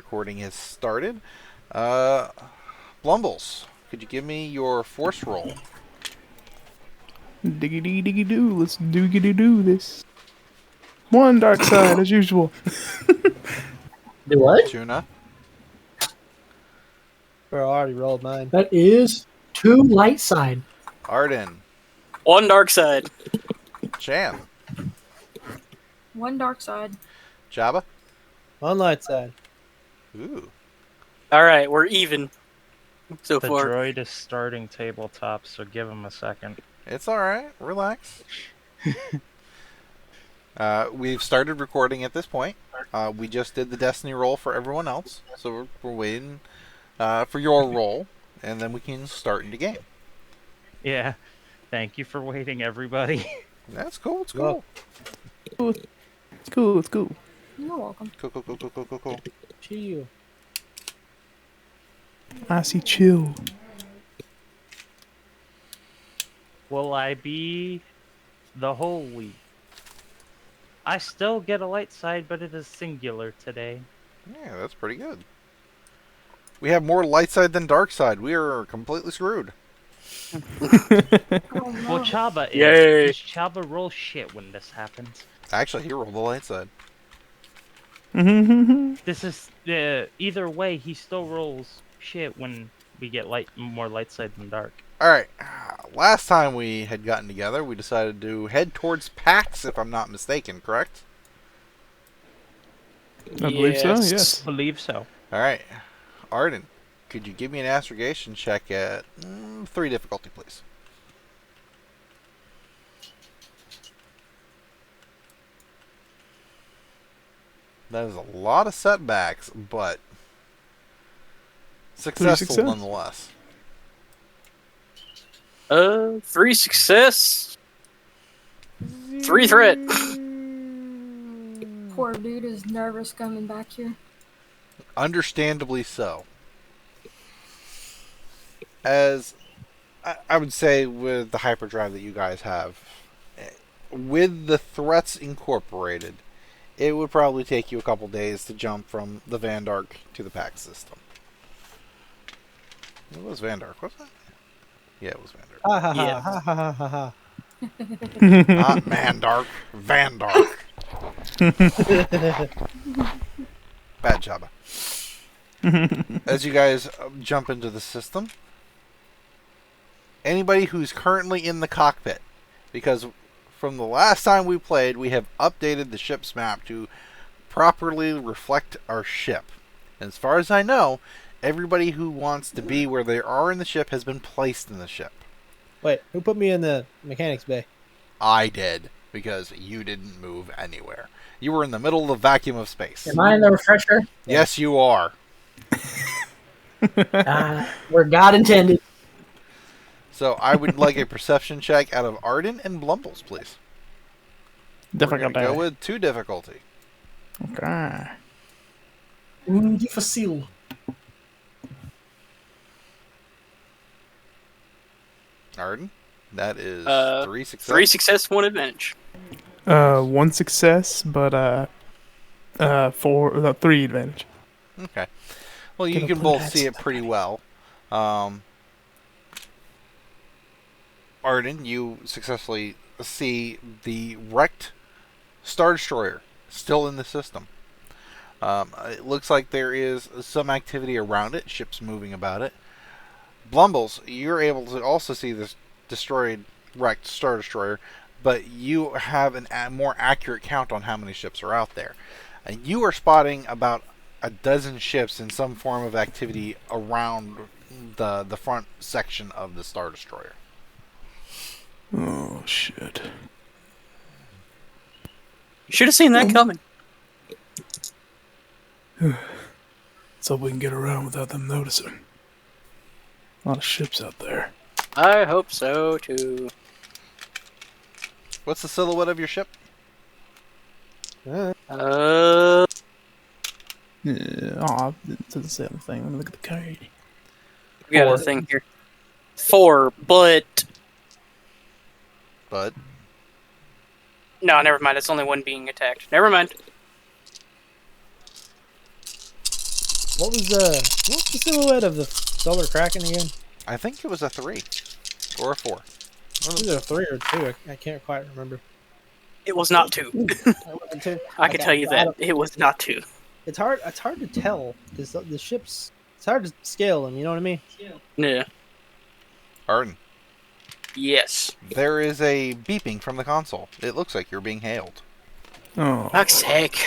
recording has started. Blumbles, could you give me your force roll? Diggity diggy do, let's do this. One dark side as usual. Do what? Tuna, Bro, I already rolled mine. That is 2 light side. Arden, 1 dark side. Chan, 1 dark side. Chabba. On light side. Ooh. Alright, we're even so The far. droid is starting tabletop, so give him a second. It's alright. Relax. We've started recording at this point. We just did the Destiny roll for everyone else, so we're waiting for your roll, and then we can start into game. Yeah. Thank you for waiting, everybody. That's cool. It's Well, cool. It's cool, it's cool. You're welcome. Cool. chill. I see chill. Will I be the whole week? I still get a light side, but it is singular today. Yeah, that's pretty good. We have more light side than dark side. We are completely screwed. Oh, no. Well, Chabba is. Yay. 'Cause Chabba rolls shit when this happens. Actually, he rolled the light side. This is either way. He still rolls shit when we get more light side than dark. Alright, last time we had gotten together, we decided to head towards PAX, if I'm not mistaken, correct? I believe so, yes. Believe so. Alright, Arden, could you give me an astrogation check at 3 difficulty, please? That is a lot of setbacks, but successful success. nonetheless. 3 success. 3 threat. Poor dude is nervous coming back here. Understandably so. As I would say with the hyperdrive that you guys have, with the threats incorporated, it would probably take you a couple days to jump from the Vandark to the PAX system. It was Vandark, wasn't it? Yeah, it was Vandark. Ha ha Yeah. ha ha ha ha ha. Not Mandark, Vandark. Bad Jabba. As you guys jump into the system, anybody who's currently in the cockpit, because from the last time we played, we have updated the ship's map to properly reflect our ship. And as far as I know, everybody who wants to be where they are in the ship has been placed in the ship. Wait, who put me in the mechanics bay? I did, because you didn't move anywhere. You were in the middle of the vacuum of space. Am I in the refresher? Yes, you are. Where God intended. So I would like a perception check out of Arden and Blumbles, please. We're gonna Difficult. go with 2 difficulty. Okay. Difficile. Arden, that is 3 success. 3 success, 1 advantage. 1 success, but 3 advantage. Okay. Well, you Gonna can put both that see it pretty well. Arden, you successfully see the wrecked Star Destroyer still in the system. It looks like there is some activity around it, ships moving about it. Blumbles, you're able to also see this wrecked Star Destroyer, but you have a more accurate count on how many ships are out there. And you are spotting about a dozen ships in some form of activity around the front section of the Star Destroyer. Oh, shit. Should have seen that coming. So we can get around without them noticing. A lot of ships out there. I hope so too. What's the silhouette of your ship? Uh, It doesn't say on the thing. Let me look at the card. we got a 4. thing here. 4, but Bud. no, never mind. It's only 1 being attacked. Never mind. What was the silhouette of the solar kraken again? I think it was a 3 or a 4. Was it a 3 or 2? I can't quite remember. It was not 2. It wasn't 2. I can tell you that. It was not 2. It's hard to tell because the ships. It's hard to scale them. You know what I mean? Yeah. Arden, Yes. there is a beeping from the console. It looks like you're being hailed. Oh. Fuck's sake.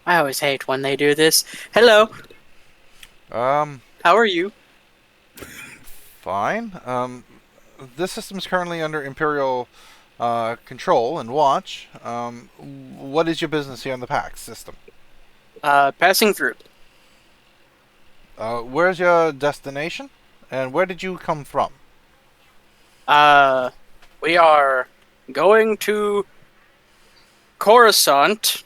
I always hate when they do this. Hello. How are you? Fine. This system is currently under Imperial control and watch. What is your business here on the PAX system? Passing through. Where's your destination? And where did you come from? We are going to Coruscant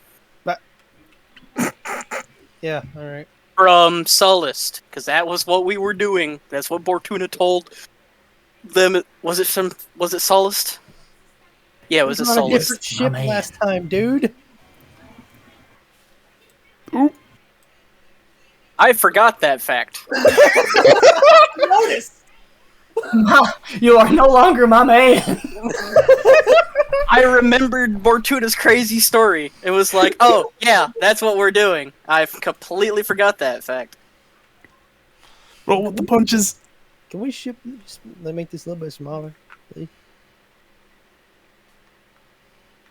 Yeah. All right. from Sullust, because that was what we were doing. That's what Bortuna told them. Was it Sullust? Yeah, it was a on a Sullust. different ship man. last time, dude. I forgot that fact. Notice. You are no longer my man. I remembered Bortuna's crazy story. It was like, oh, yeah, that's what we're doing. I completely forgot that fact. Roll with the punches. Can we ship? Let make this a little bit smaller, please.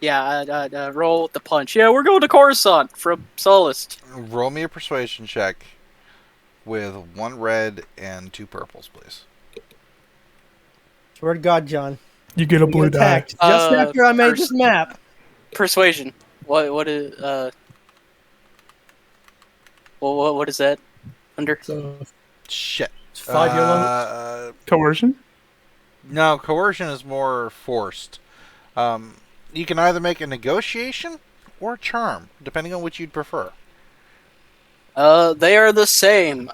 Yeah, roll the punch. Yeah, we're going to Coruscant from Sullust. Roll me a persuasion check with 1 red and 2 purples, please. Swear to God, John. You get a We blue get die. attacked just after I made first- this map. Persuasion. What is what is that under? So Shit. 5-year limit. Coercion? No, coercion is more forced. You can either make a negotiation or a charm, depending on which you'd prefer. They are the same.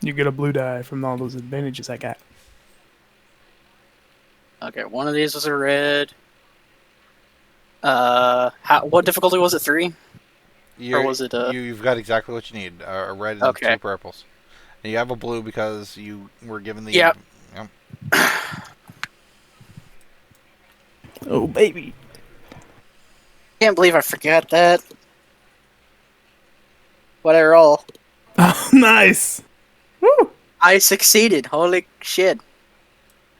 You get a blue die from all those advantages I got. Okay, one of these was a red. What difficulty was it? 3? Or was it, You've got exactly what you need. A red and Okay. 2 purples. And you have a blue because you were given the... Yep. Yep. Oh, baby. Can't believe I forgot that. What I roll? Oh, nice. Woo. I succeeded. Holy shit!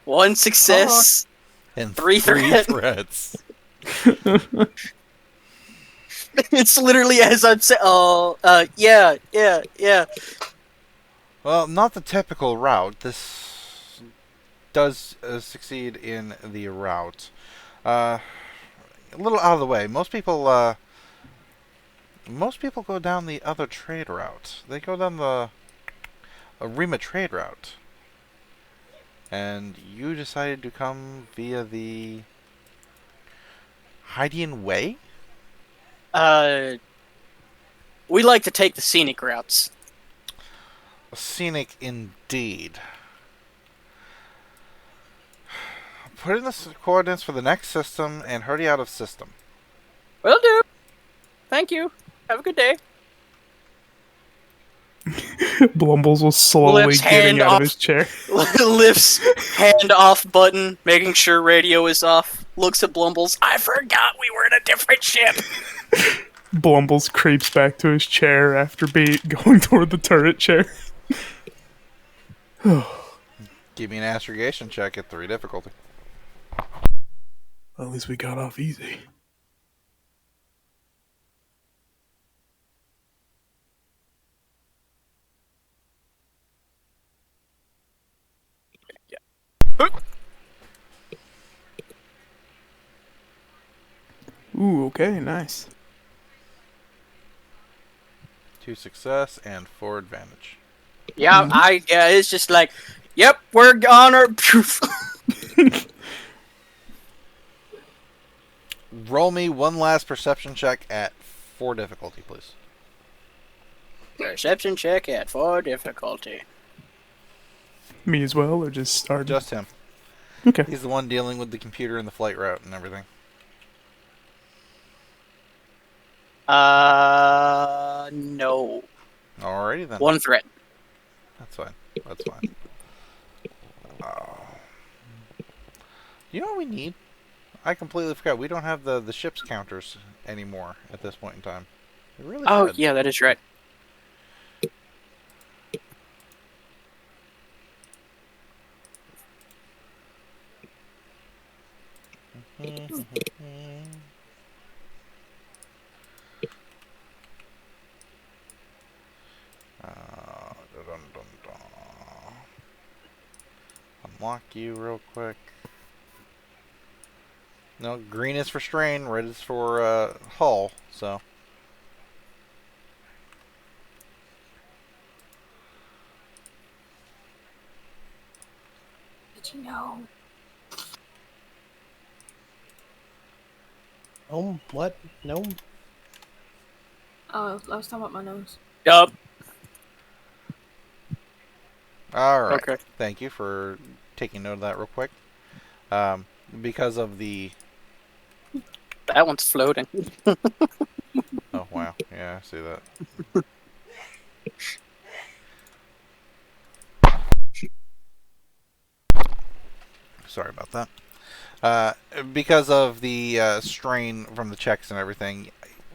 1 success. And 3 threat. threats. It's literally as I'm saying. Oh, yeah. Well, not the typical route. This does succeed in the route. A little out of the way. Most people go down the other trade route. They go down the Rima trade route. And you decided to come via the Hydian Way? We like to take the scenic routes. Scenic indeed. Put in the coordinates for the next system and hurry out of system. Will do. Thank you. Have a good day. Blumbles was slowly Lips getting hand out off. of his chair. Lifts hand off button, making sure radio is off. Looks at Blumbles. I forgot we were in a different ship. Blumbles creeps back to his chair after going toward the turret chair. Give me an astrogation check at 3 difficulty. At least we got off easy. Ooh, okay, nice. 2 success and 4 advantage. Yeah, it's just like, yep, we're on our. Roll me one last perception check at 4 difficulty, please. Perception check at 4 difficulty. Me as well, or just Arden? Just him. Okay. He's the one dealing with the computer and the flight route and everything. No. then. One threat. That's fine. That's fine. You know what we need? I completely forgot. We don't have the ship's counters anymore at this point in time. We really Oh, should. yeah, that is right. Unlock you real quick. No, green is for strain, red is for hull, so. Did you know? What? No. Oh, I was talking about my nose. Yup. Alright. Okay. Thank you for taking note of that real quick. Because of the... That one's floating. Oh, wow. Yeah, I see that. Sorry about that. Because of the strain from the checks and everything,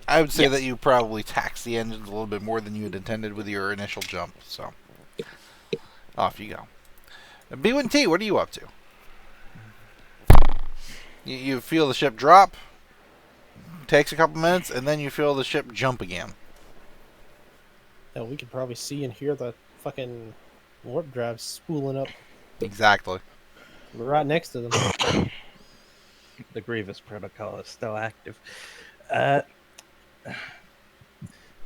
I would say Yes. that you probably taxed the engines a little bit more than you had intended with your initial jump. So, off you go. B1T, what are you up to? You feel the ship drop, takes a couple minutes, and then you feel the ship jump again. Oh, we could probably see and hear the fucking warp drive spooling up. Exactly. We're right next to them. The Grievous protocol is still active.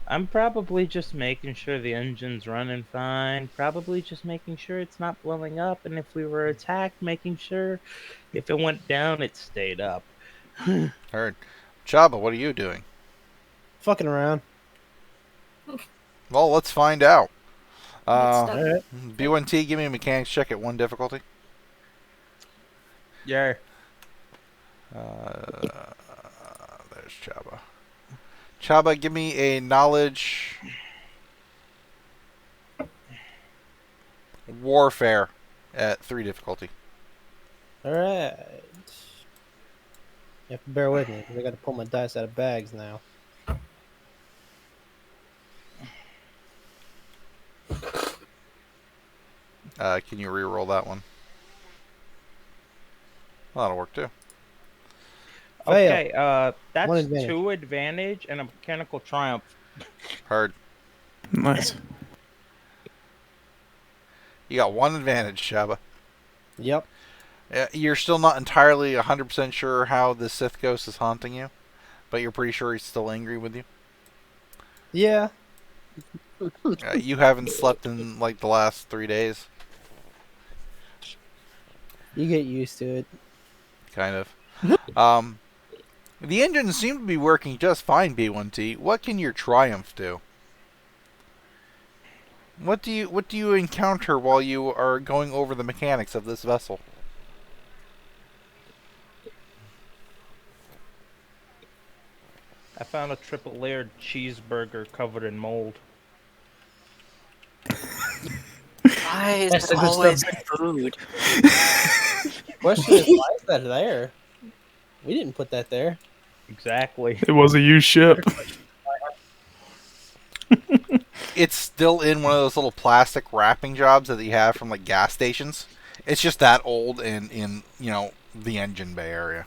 I'm probably just making sure the engine's running fine. Probably just making sure it's not blowing up. And if we were attacked, making sure if it went down, it stayed up. Heard. Chabba, what are you doing? Fucking around. Well, let's find out. Get stuck. Alright. B1T, give me a mechanics check at 1 difficulty. Yeah. There's Chabba. Chabba, give me a knowledge warfare at 3 difficulty. Alright. You have to bear with me because I got to pull my dice out of bags now. Can you re-roll that one? Well, that'll work too. Fail. Okay, One that's advantage. 2 advantage and a mechanical triumph. Heard. Nice. You got 1 advantage, Chabba. Yep. You're still not entirely 100% sure how the Sith Ghost is haunting you, but you're pretty sure he's still angry with you. Yeah. You haven't slept in like the last 3 days, You get used to it. kind of. The engines seem to be working just fine, B1T. What can your Triumph do? What do you encounter while you are going over the mechanics of this vessel? I found a triple layered cheeseburger covered in mold. Why is That's it the good always stuff. food? Question is, why is that there? We didn't put that there. Exactly. It was a used ship. It's still in one of those little plastic wrapping jobs that you have from like gas stations. It's just that old and in the engine bay area.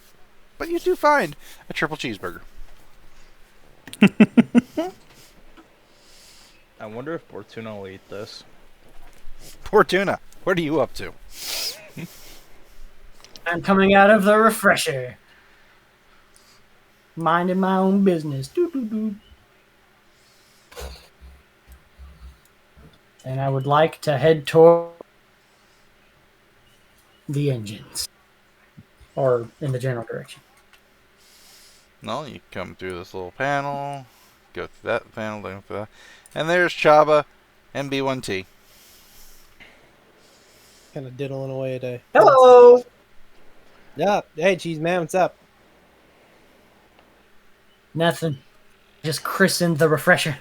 But you do find a triple cheeseburger. I wonder if Bortuna will eat this. Bortuna, what are you up to? I'm coming out of the refresher. Minding my own business. Doo, doo, doo. And I would like to head toward the engines. Or in the general direction. No, you come through this little panel, go through that panel, go through that, and there's Chabba and B1T. Kind of diddling away today. Hello! Yeah. Hey, cheese man, what's up? Nothing. Just christened the refresher.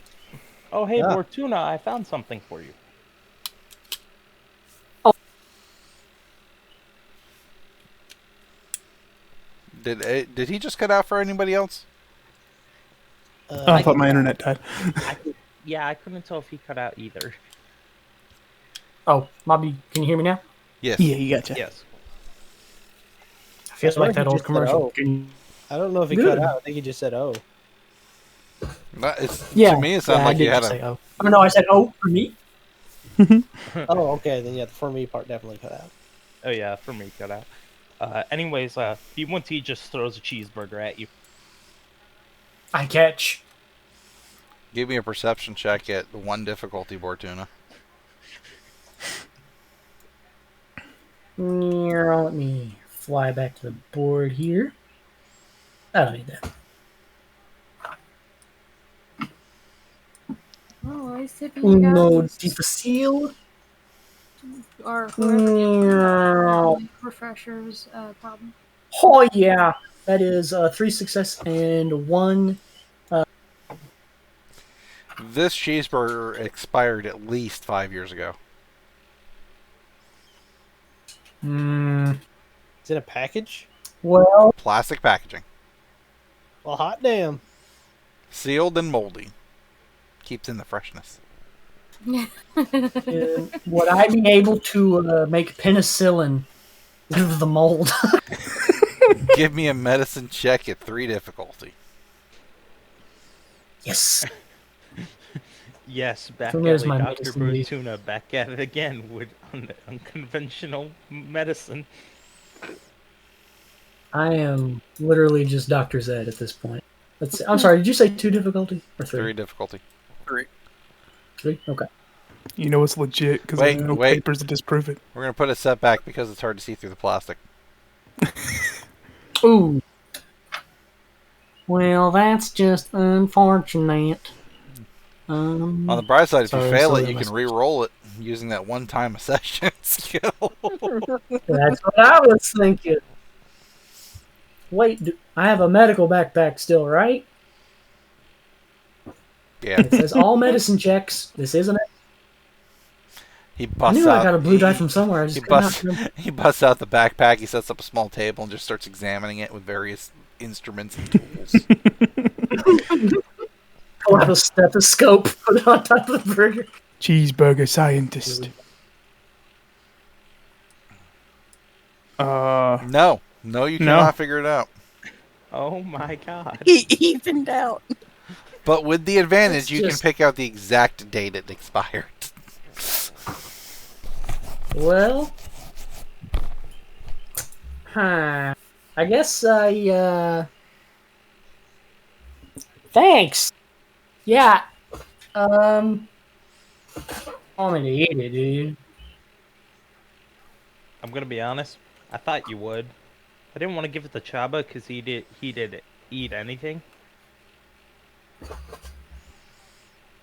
Oh, hey, Yeah. Bortuna, I found something for you. Did he just cut out for anybody else? Oh, I thought my internet died. Yeah, I couldn't tell if he cut out either. Oh, Bobby, can you hear me now? Yes. Yeah, you gotcha. Yes. I feel swear like that he old just said, commercial. "Oh." Can I don't know if he Good. cut out. I think he just said, "Oh." Yeah. To me, it sounded I like you did had just a. say oh. Oh no, I said oh for me. Oh, okay. Then yeah, the for me part definitely cut out. Oh, yeah, for me, cut out. Anyways, he just throws a cheeseburger at you. I catch. Give me a perception check at 1 difficulty, Bortuna. Let me fly back to the board here. I don't need that. Oh, I said you Uno guys difficile. or whoever gets refreshers problem. Oh yeah, that is 3 success and 1. This cheeseburger expired at least 5 years ago. It's in a package. Well, Plastic packaging. Well, hot damn. Sealed and moldy. Keeps in the freshness. would I be able to make penicillin with the mold? Give me a medicine check at 3 difficulty. Yes. Yes, back So there's alley, my Dr. medicine leaf. Bortuna, back at it again with unconventional medicine. I am literally just Dr. Zed at this point. Let's see. I'm sorry, did you say 2 difficulty or 3? 3 difficulty. 3? Okay. You know it's legit because there's no papers to disprove it. We're going to put a setback because it's hard to see through the plastic. Ooh. Well, that's just unfortunate. On the bright side, if you fail it, you that's can re-roll it using that one-time accession skill. what I was thinking. Wait, I have a medical backpack still, right? Yeah. It says all medicine checks. This isn't it. He I busts knew out. I got a blue die from somewhere. I just could not remember. He busts out the backpack. He sets up a small table and just starts examining it with various instruments and tools. Pull out a stethoscope, put it on top of the burger. Cheeseburger scientist. No, you cannot figure it out. Oh my god. He evened out. But with the advantage, It's you can just- pick out the exact date it expired. Well, I guess I, thanks. Yeah, I'm gonna eat it, dude. I'm gonna be honest. I thought you would. I didn't want to give it to Chabba because he did eat anything.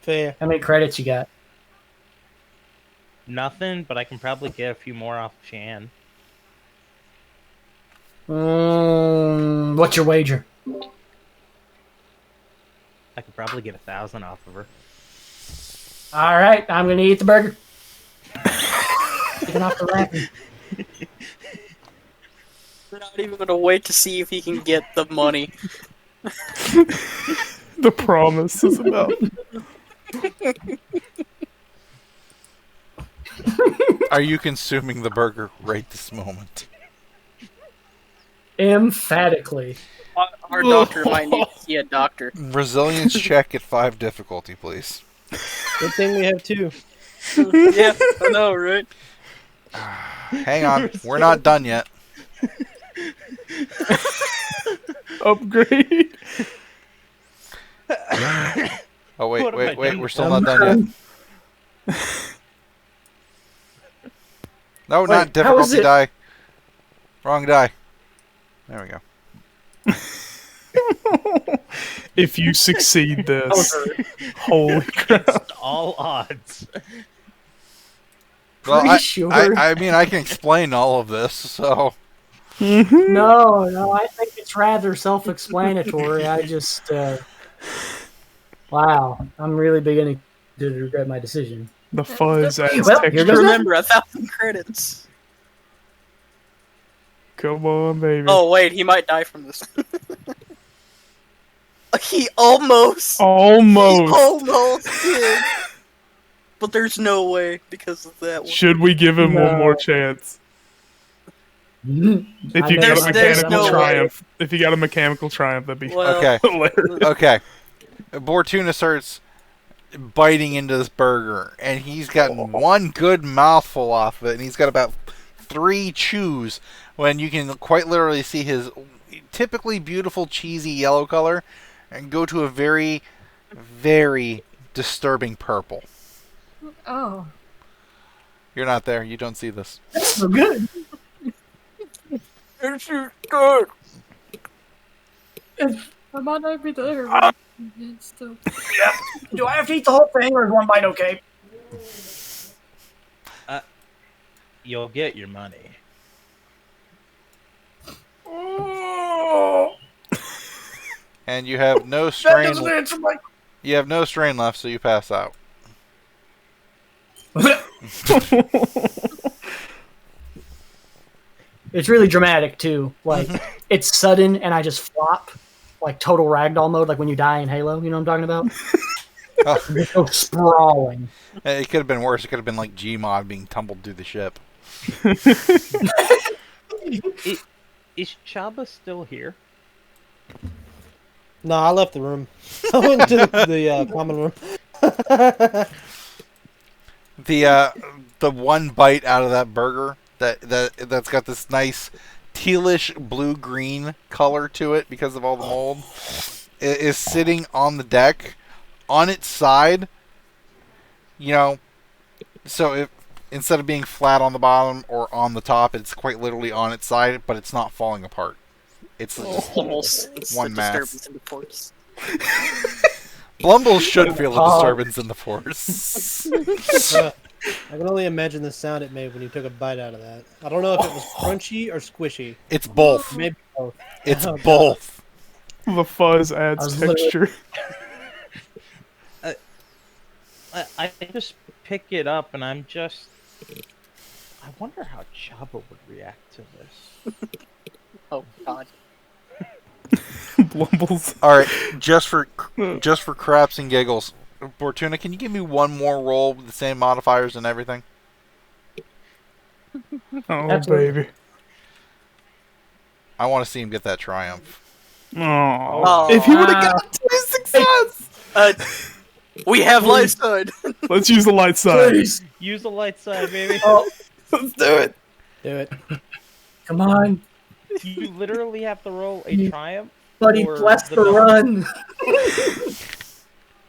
Fair. How many credits you got? Nothing, but I can probably get a few more off Shan. What's your wager? I could probably get 1,000 off of her. All right, I'm gonna eat the burger. Taking off the wrapping. We're not even gonna wait to see if he can get the money. The promise is about. Are you consuming the burger right this moment? Emphatically. Our doctor might need to see a doctor. Resilience check at 5 difficulty, please. Good thing we have 2. Yeah, I know, right? Hang on, we're not done yet. Upgrade. Oh wait, What have I wait, done we're with still not done yet. No, Wait, not how is difficulty it- die. Wrong die. There we go. If you succeed this, holy crap. Against all odds. Well, Pretty sure. I mean, I can explain all of this, so... No, I think it's rather self-explanatory. I just, wow, I'm really beginning to regret my decision. The fuzz adds Well, here texture. goes Remember, 1,000 credits. Come on, baby. Oh wait, he might die from this. He almost. He Almost. almost did. But there's no way because of that one. Should we give him one No. more chance? If you got a There's mechanical no way. triumph, if you got a mechanical triumph, that'd be Well, Okay. hilarious. Okay. Bortuna starts biting into this burger, and he's gotten one good mouthful off of it, and he's got about 3 chews when you can quite literally see his typically beautiful cheesy yellow color and go to a very, very disturbing purple. Oh. You're not there. You don't see this. So good. it's good. I might not be there. It's still. Do I have to eat the whole thing, or is one bite okay? You'll get your money. And you have no strain. answer my. You have no strain left, so you pass out. It's really dramatic too. Like it's sudden, and I just flop, like total ragdoll mode, like when you die in Halo. You know what I'm talking about? Oh, Just go sprawling. it could have been worse. It could have been like Gmod being tumbled through the ship. Is Chabba still here? No, I left the room. I went to the common room. The one bite out of that burger that's got this nice tealish blue-green color to it because of all the mold is sitting on the deck on its side, you know, so if instead of being flat on the bottom or on the top, it's quite literally on its side, but it's not falling apart. It's just Almost. It's one a mass. disturbance in the force. Blumbles should feel a disturbance in the force. I can only imagine the sound it made when you took a bite out of that. I don't know if it was crunchy or squishy. It's both. Maybe both. It's Oh, God. both. The fuzz adds was literally- texture. I just pick it up and I'm just. I wonder how Chabba would react to this. Oh god. Blumbles. All right, just for craps and giggles, Bortuna, can you give me one more roll with the same modifiers and everything? Oh, Absolutely. baby. I want to see him get that triumph. Oh. If he would have got 2 success! We have light side. Let's use the light side. Please. Use the light side, baby. Oh, Let's do it. Do it. come on, You literally have to roll a triumph. buddy. Or Bless the the number. run.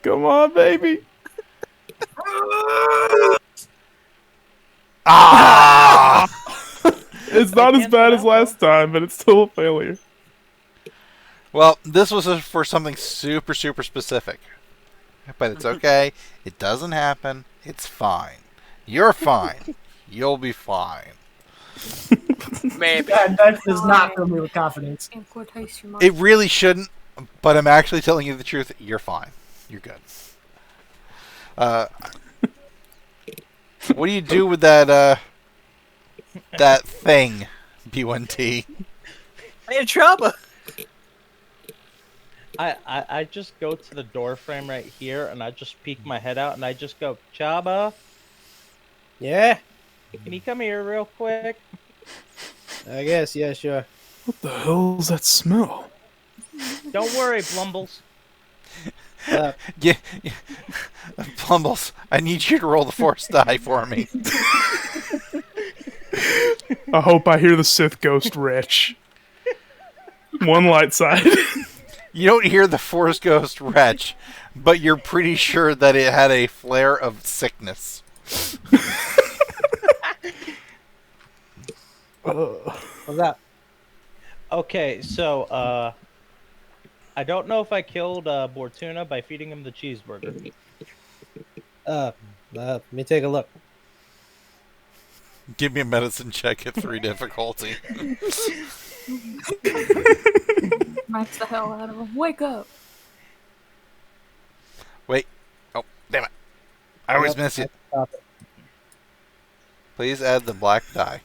Come on, baby. Ah! It's not as can't bad as tell. last time, but it's still a failure. Well, this was for something super, super specific. But it's okay. It doesn't happen. It's fine. You're fine. You'll be fine. Maybe. That does not fill me with confidence. In quotation marks. It really shouldn't, but I'm actually telling you the truth. You're fine. You're good. What do you do with that thing, B1T? Hey, Chabba. I just go to the door frame right here and I just peek my head out and I just go, Chabba, Yeah, can you come here real quick? I guess. Yeah, sure. What the hell's that smell? Don't worry, Blumbles. Yeah, Plumbles, I need you to roll the force die for me. I hope I hear the Sith ghost retch. One light side. You don't hear the force ghost retch, but you're pretty sure that it had a flare of sickness. What's that? Okay, so, I don't know if I killed Bortuna by feeding him the cheeseburger. Let me take a look. Give me a medicine check at 3 difficulty. Smacks the hell out of him. Wake up. Wait. Oh, damn it. I always Yep, miss you. stop it. Please add the black die.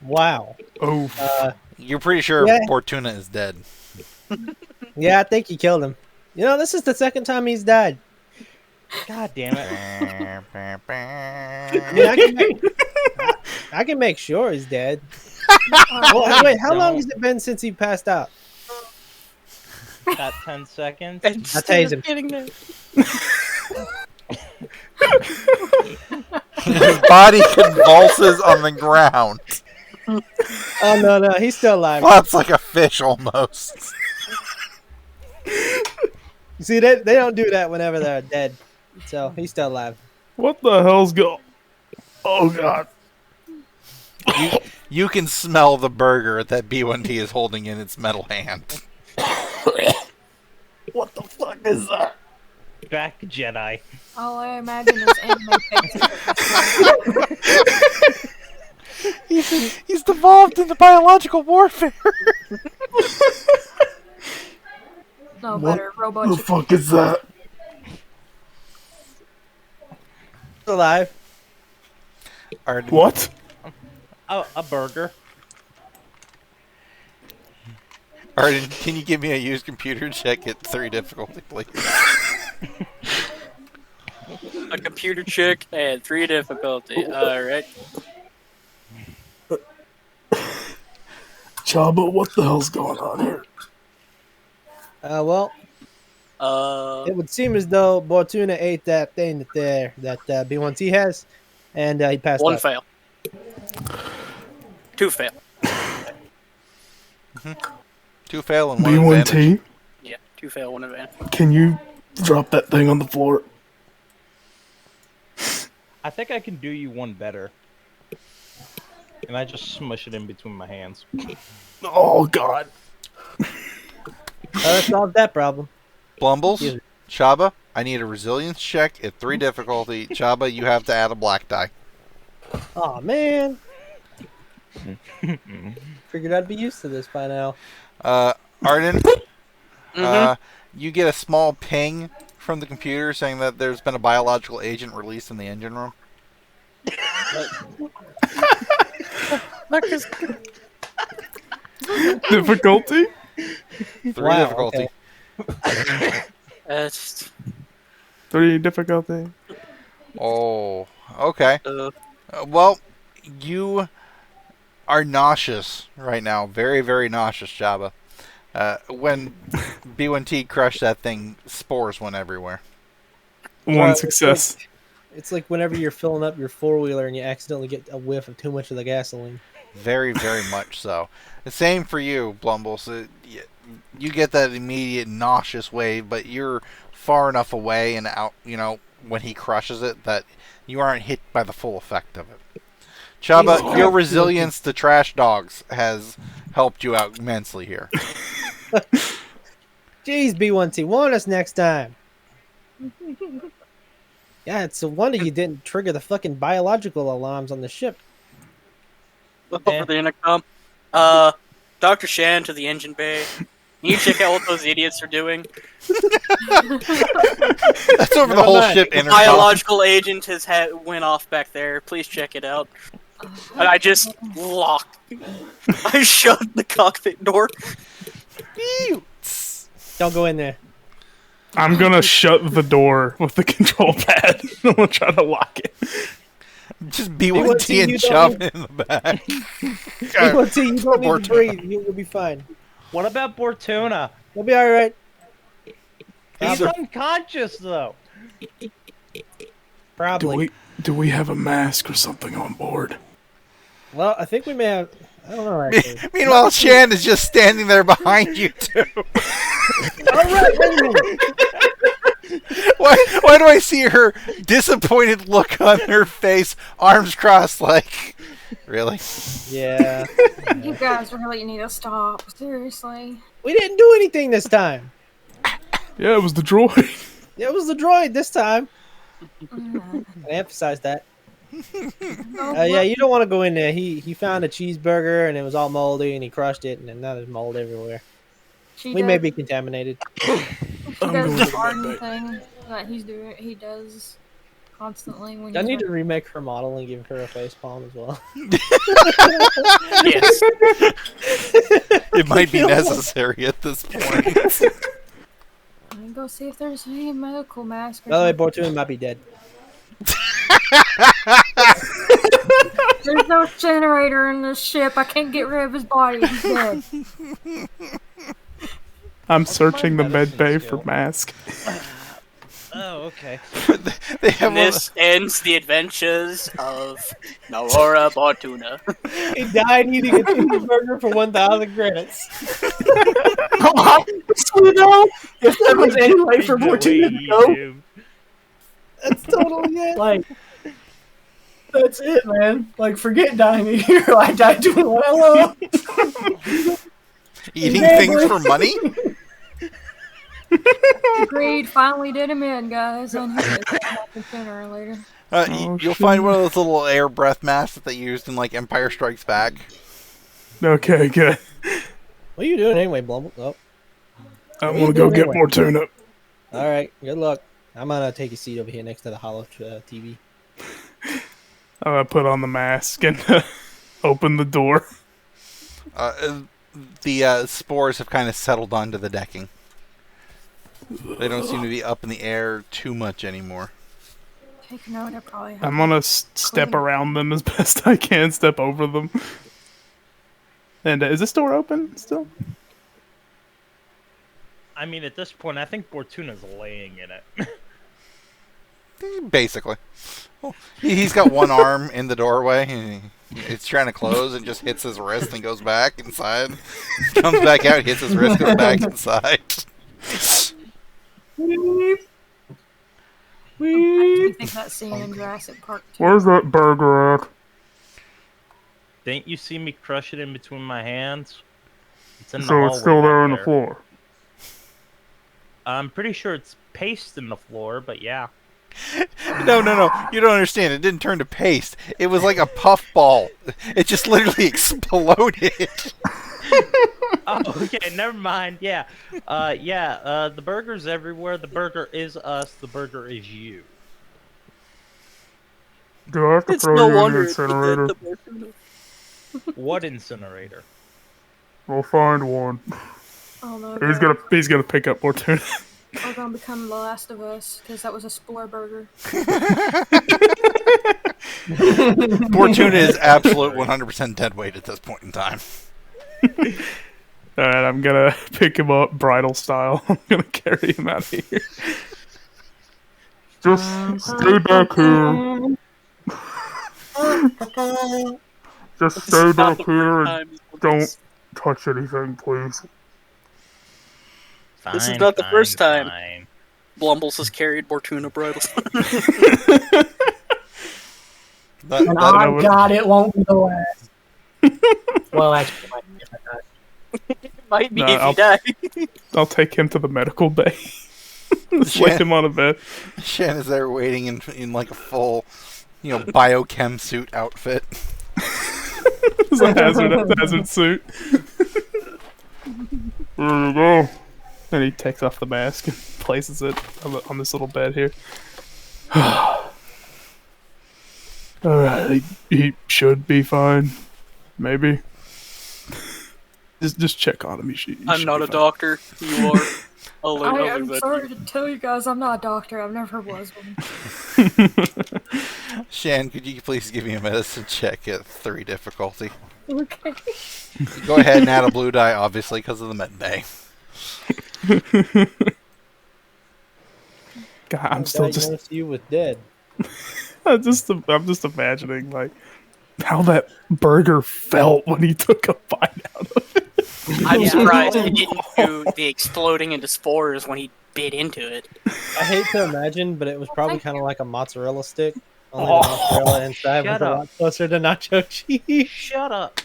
Wow. Oh, You're pretty sure Yeah. Bortuna is dead. Yeah, I think he killed him. You know, this is the second time he's died. God damn it. I mean, I can make sure he's dead. Oh, wait, how long has it been since he passed out? About 10 seconds. tase him. Getting there. His body convulses on the ground. Oh, no, he's still alive. Flops like a fish almost. You see, they don't do that whenever they're dead. So, he's still alive. what the hell's going? Oh God. You can smell the burger that B1T is holding in its metal hand. What the fuck is that? Back Jedi. All I imagine is anime faces at this point. He's devolved into biological warfare. No What better, robot the chicken. fuck is that? Still alive. Arden, What? Oh, a burger. Arden, can you give me a used computer check at 3 difficulty, please? A computer check and 3 difficulty. Alright. Chabba, what the hell's going on here? Well, it would seem as though Bortuna ate that thing that B1T has, and he passed One out. fail. 2 fail. 2 fail and 1 advantage. B1T, Yeah, 2 fail, 1 advantage. can you drop that thing on the floor? I think I can do you one better. And I just smush it in between my hands. Oh God. That solved that problem. Blumbles, Excuse me. Chabba, I need a resilience check at 3 difficulty. Chabba, you have to add a black die. Oh man. Figured I'd be used to this by now. Arden, Mhm. you get a small ping from the computer saying that there's been a biological agent released in the engine room. Difficulty? 3 Wow, difficulty. okay. That's 3 difficulty. Oh, okay. uh, Well, you are nauseous right now. Very, very nauseous, Jabba. When B1T crushed that thing, spores went everywhere. One Well, success. It's like whenever you're filling up your 4-wheeler and you accidentally get a whiff of too much of the gasoline. Very, very much so. The same for you, Blumbles. You get that immediate nauseous wave, but you're far enough away and out, when he crushes it, that you aren't hit by the full effect of it. Chaba, Jesus your Christ. resilience to trash dogs has helped you out immensely here. Jeez, B1T, warn us next time. Yeah, it's a wonder you didn't trigger the fucking biological alarms on the ship. over the intercom. Dr. Shan to the engine bay. Can you check out what those idiots are doing? That's over the Never whole mind. ship The intercom. biological agent has went off back there. Please check it out. And I just locked. I shut the cockpit door. Don't go in there. I'm gonna shut the door with the control pad. I'm gonna try to lock it. Just B1T and you shove don't- it in the back. B1T, you don't need Bortuna. to breathe. You'll be fine. What about Bortuna? You'll be alright. He's Probably. unconscious, though. Probably. Do we have a mask or something on board? Well, I think we may have... I don't know, actually. Meanwhile, Shan is just standing there behind you two. Alright, wait a minute. Why do I see her disappointed look on her face, arms crossed, like, really? Yeah. You guys really need to stop. Seriously. We didn't do anything this time. Yeah, it was the droid. It was the droid this time. Mm. I emphasize that. Oh, Yeah, you don't want to go in there. He found a cheeseburger and it was all moldy and he crushed it and then now there's mold everywhere. She We does, may be contaminated. she I'm does going the to the Arden med bay. thing that he does constantly when I he's need to running. remake her model and give her a face palm as well. Yes. It might be necessary at this point. I'm gonna go see if there's any medical mask or By the way, something. Bortuna might be dead. There's no generator in this ship. I can't get rid of his body. He's dead. I'm searching the med medicine bay skill? for mask. Oh, okay. They have And this ends the adventures of Naora Bortuna. He died eating a cheeseburger for 1,000 credits. You know, if there was any way for No way Bortuna to you go, do. That's totally it. like, that's it, man. Like, forget dying a hero. I died doing what I love. eating things for money. Greed finally did him in, guys. I knew it would happen sooner or later. Oh, You'll find one of those little air breath masks that they used in like Empire Strikes Back. Okay, good. What are you doing anyway, Blumble? Oh, I'm What are gonna you go doing get anyway? more tuna. all right. Good luck. I'm gonna take a seat over here next to the hollow TV. I'm gonna put on the mask and open the door. The spores have kind of settled onto the decking. They don't seem to be up in the air too much anymore. Take note, I probably have I'm gonna step Clean. around them as best I can, step over them. And is this door open still? I mean, at this point, I think Bortuna's laying in it. Basically. Well, he's got one arm in the doorway. It's trying to close and just hits his wrist and goes back inside. Comes back out, hits his wrist, goes back inside. I do think that scene in Jurassic Park 2. Where's that burger at? Didn't you see me crush it in between my hands? It's in the So hallway it's still there on back the floor. I'm pretty sure it's paste in the floor, but yeah. No. You don't understand. It didn't turn to paste. It was like a puff ball. It just literally exploded. Oh, okay, never mind. Yeah. The burger's everywhere. The burger is us. The burger is you. Do I have to It's throw no you in wonder the it's the incinerator? Bortuna. What incinerator? We'll find one. Oh no, He's gonna pick up more tuna. we're gonna become The Last of Us because that was a spore burger. Bortuna is absolute 100% dead weight at this point in time. Alright, I'm gonna pick him up bridal style. I'm gonna carry him out of here. Just stay back here. Just stay back here and don't touch anything, please. This is Fine, not the fine, first time. fine. Blumbles has carried Bortuna bridal. And That- I would- got it won't be the last. Well, actually, it might be if I die. Might be No, if you die. I'll take him to the medical bay. Just lay him on a bed. Shan is there waiting in like a full, biochem suit outfit. It's a hazard suit. There you go. And he takes off the mask and places it on this little bed here. Alright, he should be fine. Maybe. Just check on him. He I'm should not be a fine. doctor. You are. I'll I leave am that. sorry to tell you guys, I'm not a doctor. I've never was one. Shan, could you please give me a medicine check at 3 difficulty? Okay. Go ahead and add a blue die, obviously, because of the med bay. God, I'm still just diagnosed you with dead. I'm just imagining like how that burger felt when he took a bite out of it. I'm surprised he didn't do the exploding into spores when he bit into it. I hate to imagine, but it was probably kind of like a mozzarella stick. Only Oh, the mozzarella inside was shut a up. lot closer to nacho cheese. Shut up.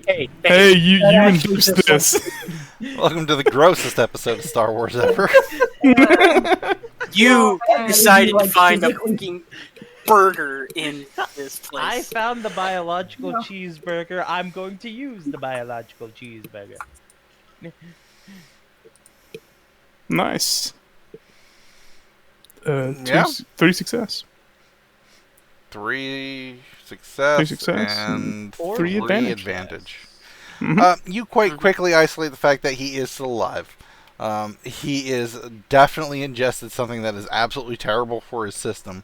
Hey, Hey, you actually induced just this. Welcome to the grossest episode of Star Wars ever. you Yeah, decided you, to like, find a physically- fucking burger in this I place. found the biological cheeseburger. I'm going to use the biological cheeseburger. Nice. Yeah. Three success. 3 success, Three success and and 3 advantage. advantage. Mhm. You quite quickly isolate the fact that he is still alive. He is definitely ingested something that is absolutely terrible for his system.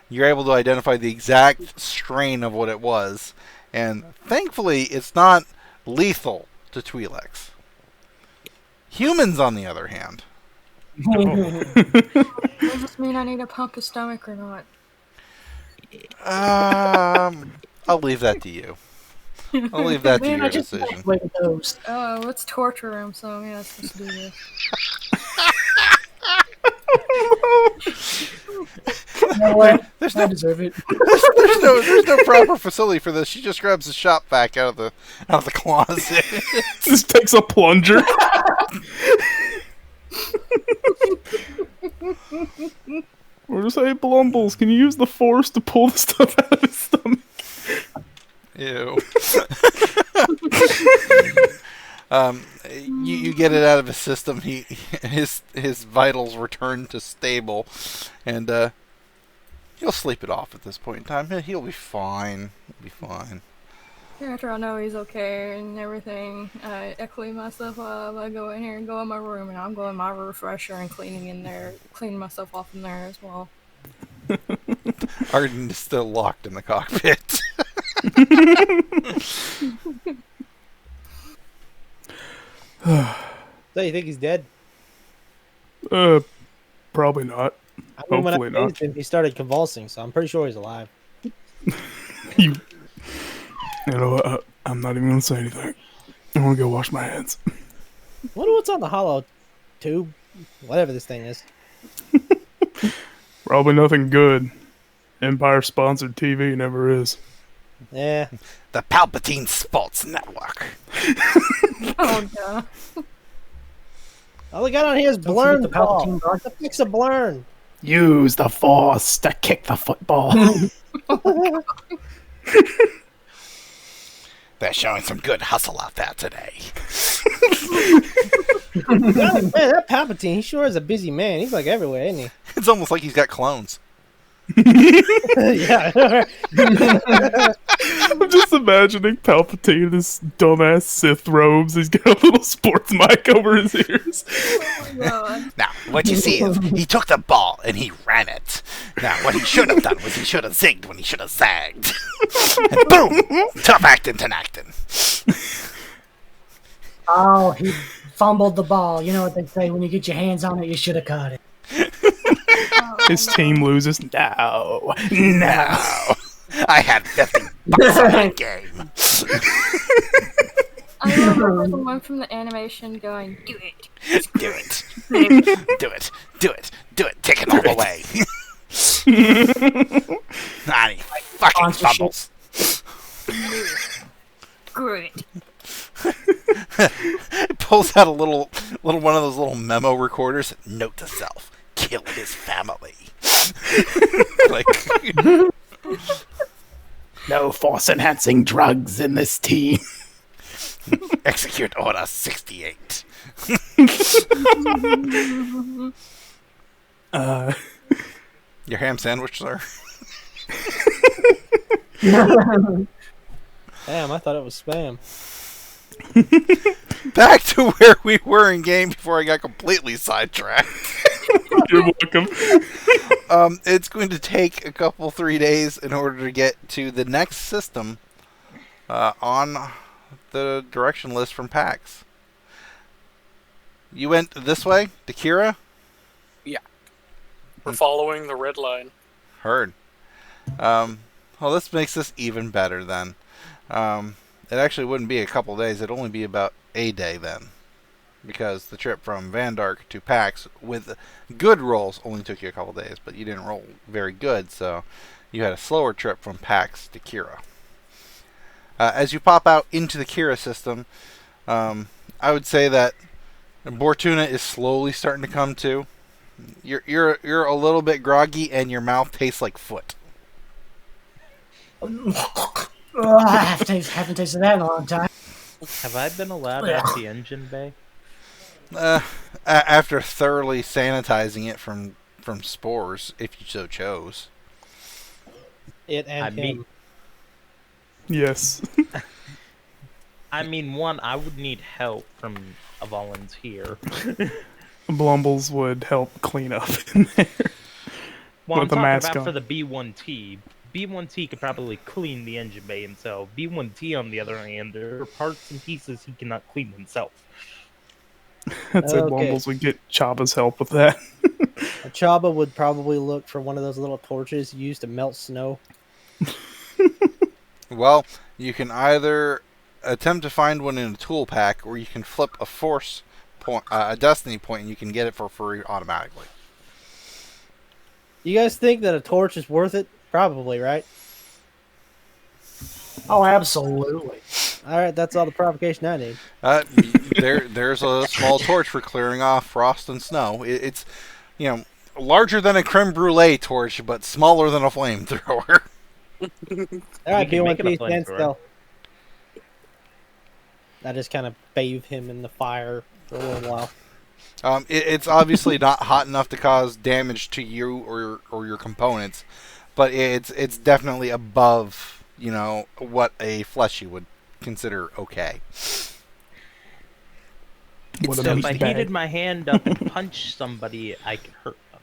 You're able to identify the exact strain of what it was, and thankfully, it's not lethal to Twi'leks. Humans, on the other hand, Does this mean I need to pump his stomach or not? I'll leave that to you. I'll leave that to Man, I your just decision. like those. Oh, let's torture him, so yeah, let's just do this. You know what? There's I no, deserve it. there's no proper facility for this. She just grabs the shop vac out of the closet. Just takes a plunger. Or just, hey, Blumbles, can you use the force to pull the stuff out of his stomach? Ew. You get it out of his system. His vitals return to stable, and he'll sleep it off at this point in time. He'll be fine. He'll be fine. After I know he's okay and everything, I clean myself up. I go in here and go in my room, and I'm going my refresher and cleaning myself off in there as well. Arden is still locked in the cockpit. So you think he's dead? Probably not. I mean, when I Hopefully not. phased him, he started convulsing, so I'm pretty sure he's alive. You know what? I'm not even gonna say anything. I want to go wash my hands. Wonder what's on the hollow tube, whatever this thing is. Probably nothing good. Empire-sponsored TV never is. Yeah. The Palpatine Sports Network. Oh, yeah. All we got on here is Don't Blurn forget the the ball. Palpatine guard. The fix a Blurn. Use the force to kick the football. They're showing some good hustle out there today. Man, that Palpatine, he sure is a busy man. He's like everywhere, isn't It's almost like he's got clones. he? Yeah. I'm just imagining Palpatine in his dumbass Sith robes. He's got a little sports mic over his ears. Oh, my God. Now, what you see is he took the ball and he ran it. Now, what he should have done was he should have zigged when he should have zagged. And boom! Tough actin' to actin'. Oh, he fumbled the ball. You know what they say, when you get your hands on it, you should have caught it. His team loses. No. Now, I had $50 on that game. I remember the one from the animation going, do it. Do it. Do it. Do it. Do it. Take it all the way. Nah, he fucking fumbles. Good. Pulls out a little one of those little memo recorders. Note to self: kill his family. Like, No force-enhancing drugs in this team. execute order 68. Your ham sandwich, sir. Damn, I thought it was spam. Back to where we were in game before I got completely sidetracked. You're welcome. It's going to take a couple, 3 days in order to get to the next system on the direction list from PAX. You went this way to Kira? We're following the red line. Heard. Well, this makes this even better then. It actually wouldn't be a couple days. It'd only be about a day then. Because the trip from Vandark to PAX with good rolls only took you a couple days. But you didn't roll very good, so you had a slower trip from PAX to Kira. As you pop out into the Kira system, I would say that Bortuna is slowly starting to come to. You're a little bit groggy, and your mouth tastes like foot. I haven't tasted that in a long time. Have I been allowed out the engine bay? After thoroughly sanitizing it from spores, if you so chose. It and him. Yes. I mean, one, I would need help from a volunteer. Blumbles would help clean up in there. Well, With I'm the talking mask about on. for the B1T. B1T could probably clean the engine bay himself. B1T, on the other hand, there are parts and pieces he cannot clean himself. I'd say Okay. Blumbles would get Chabba's help with that. Chaba would probably look for one of those little torches used to melt snow. Well, you can either attempt to find one in a tool pack, or you can flip a force point, a destiny point, and you can get it for free automatically. You guys think that a torch is worth it? Probably, right? Oh, absolutely. All right, that's all the provocation I need. There's a small torch for clearing off frost and snow. It's, larger than a creme brulee torch, but smaller than a flamethrower. All right, can make it a B1T, stand flamethrower. still. I just kind of bathe him in the fire for a little while. It's obviously not hot enough to cause damage to you or your components, but it's definitely above, what a fleshy would consider okay. What a So if meat I bag. heated my hand up and punched somebody, I could hurt them.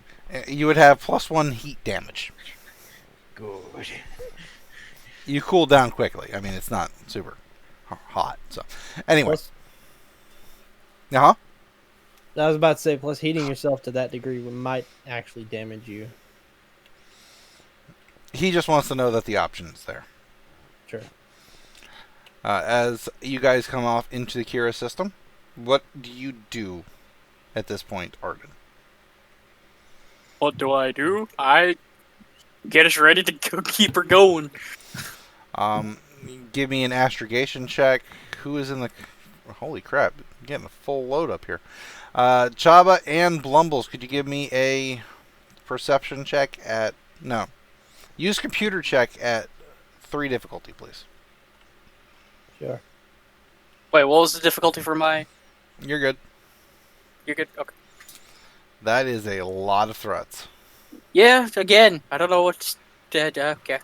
You would have +1 heat damage. Good. You cool down quickly. I mean, it's not super hot. So, anyway. Plus, Uh-huh. I was about to say, plus heating yourself to that degree might actually damage you. He just wants to know that the option is there. Sure. As you guys come off into the Kira system, what do you do at this point, Arden? What do? I get us ready to go keep her going. Give me an astrogation check. Who is in the... Holy crap. I'm getting a full load up here. Chabba and Blumbles, could you give me a perception check at... No. Use computer check at 3 difficulty, please. Sure. Wait, what was the difficulty for my... You're good. You're good? Okay. That is a lot of threats. Yeah, again, I don't know what's... okay.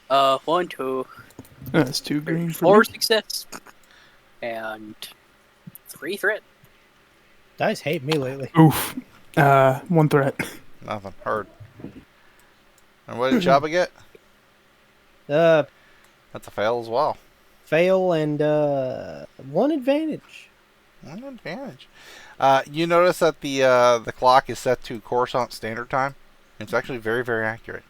1, 2, That's 2 green for 4 me. success. And 3 threat. Dice hate me lately. Oof. 1 threat. Nothing. Heard. And what did Chabba get? That's a fail as well. Fail and 1 advantage. One advantage. You notice that the clock is set to Coruscant Standard Time. It's actually very, very accurate.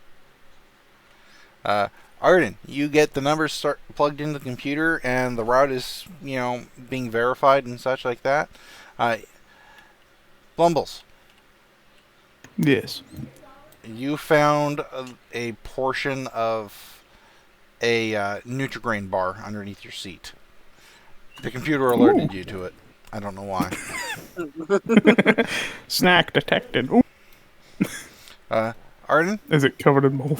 Arden, you get the numbers plugged into the computer, and the route is, being verified and such like that. Blumbles, Yes. you found a portion of a Nutrigrain bar underneath your seat. The computer alerted you to it. I don't know why. Snack detected. Ooh. Arden? Is it covered in mold?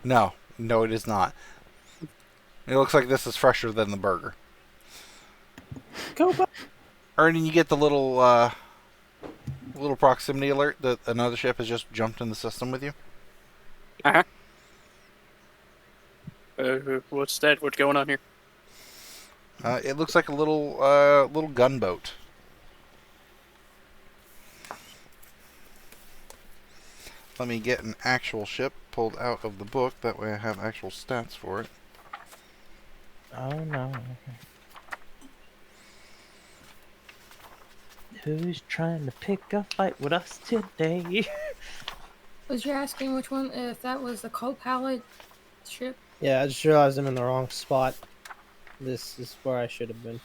No, it is not. It looks like this is fresher than the burger. Go back. Arden, you get the little proximity alert that another ship has just jumped in the system with you. Uh-huh. What's that? What's going on here? It looks like a little gunboat. Let me get an actual ship pulled out of the book. That way I have actual stats for it. Oh no. Who's trying to pick a fight with us today? Was you asking which one, if that was the co-pilot ship? Yeah, I just realized I'm in the wrong spot. This is where I should have been.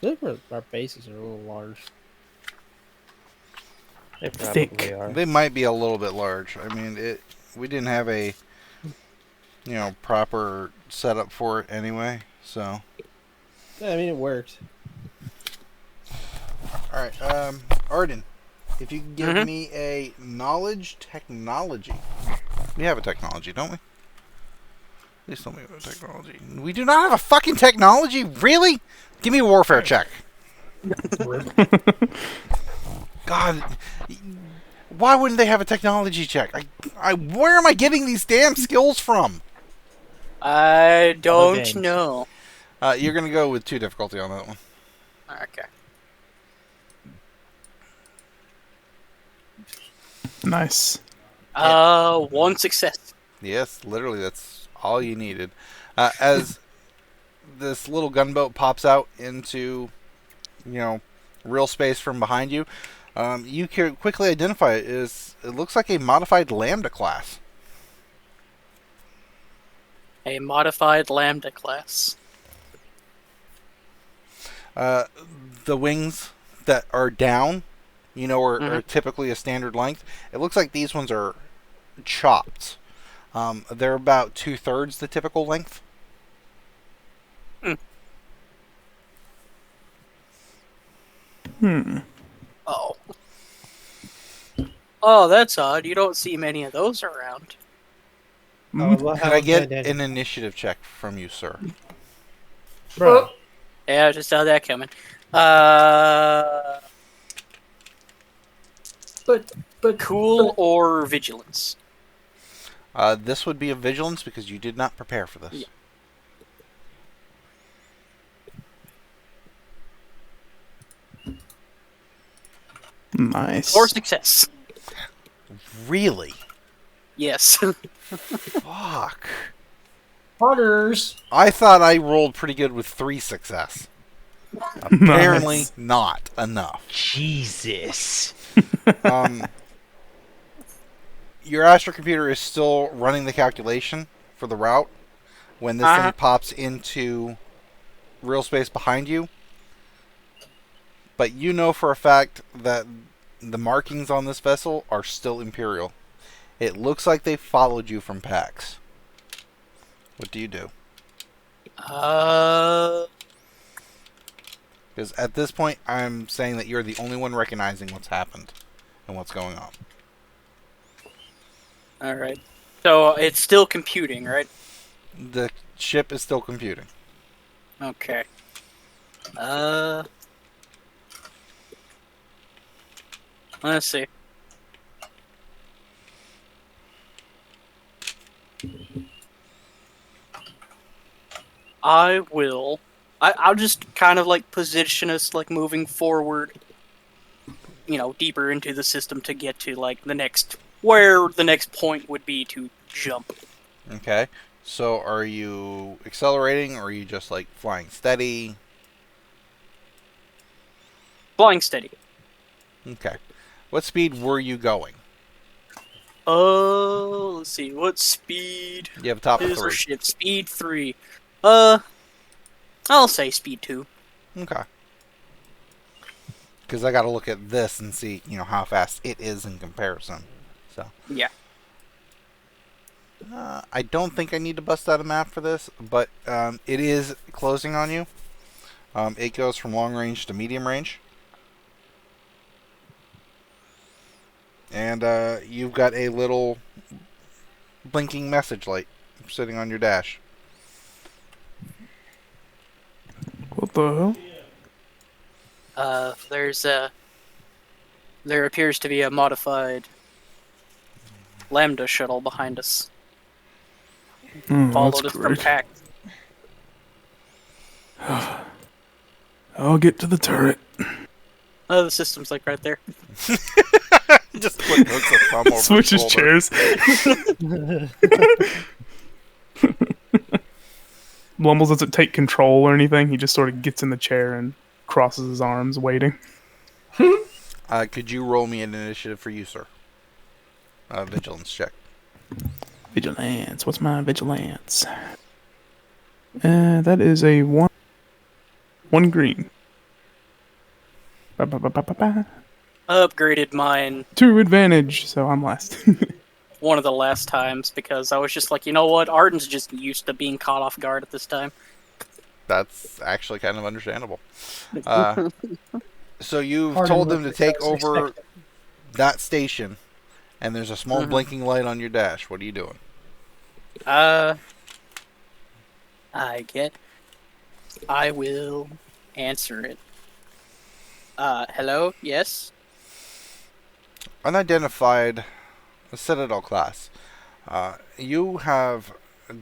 I think our bases are a little large. They probably Thick. are. They might be a little bit large. I mean, we didn't have a proper setup for it anyway. So, I mean, it worked. all right, Arden, if you can give me a knowledge technology. We have a technology, don't we? Please tell me we have a technology. We do not have a fucking technology? Really? Give me a warfare check. God, why wouldn't they have a technology check? Where am I getting these damn skills from? I don't games. know. You're gonna go with 2 difficulty on that one. Okay. Nice. 1 success. Yes, literally, that's all you needed. As this little gunboat pops out into, real space from behind you, you can quickly identify it as it looks like a modified Lambda class. A modified Lambda class. The wings that are down, are typically a standard length. It looks like these ones are chopped. They're about 2/3 the typical length. Oh. Oh, that's odd. You don't see many of those around. Can I get an initiative check from you, sir? Bro. Yeah, I just saw that coming. But Cool or vigilance? This would be a vigilance because you did not prepare for this. Yeah. Nice. Or success. Really? Yes. Fuck. Potters. I thought I rolled pretty good with 3 success. Apparently not enough. Jesus. Your astrocomputer is still running the calculation for the route when this thing pops into real space behind you. But you know for a fact that the markings on this vessel are still Imperial. It looks like they followed you from PAX. What do you do? Because at this point, I'm saying that you're the only one recognizing what's happened and what's going on. Alright. So it's still computing, right? The ship is still computing. Okay. Let's see. I'll just kind of like position us like moving forward, deeper into the system to get to like where the next point would be to jump. Okay. So are you accelerating or are you just like flying steady? Flying steady. Okay. What speed were you going? Let's see. What speed? You have a top of is our 3. ship? Speed 3. I'll say speed 2. Okay. Because I got to look at this and see, how fast it is in comparison. So. Yeah. I don't think I need to bust out a map for this, but it is closing on you. It goes from long range to medium range. And you've got a little blinking message light sitting on your dash. What the hell? There appears to be a modified Lambda shuttle behind us. Followed us from PAC. I'll get to the turret. Oh, the system's like right there. Just hooks a thumb over Switches his shoulder. chairs. Blumbles doesn't take control or anything. He just sort of gets in the chair and crosses his arms, waiting. Could you roll me an initiative for you, sir? Vigilance check. Vigilance. What's my vigilance? That is a 1 green. Ba-ba-ba-ba-ba. Upgraded mine 2 advantage, so I'm last. one of the last times because I was just like, you know what? Arden's just used to being caught off guard at this time. That's actually kind of understandable. So you've Arden told them to was take over expected. that station, and there's a small blinking light on your dash. What are you doing? I will answer it. Hello? Yes? Unidentified Citadel class. You have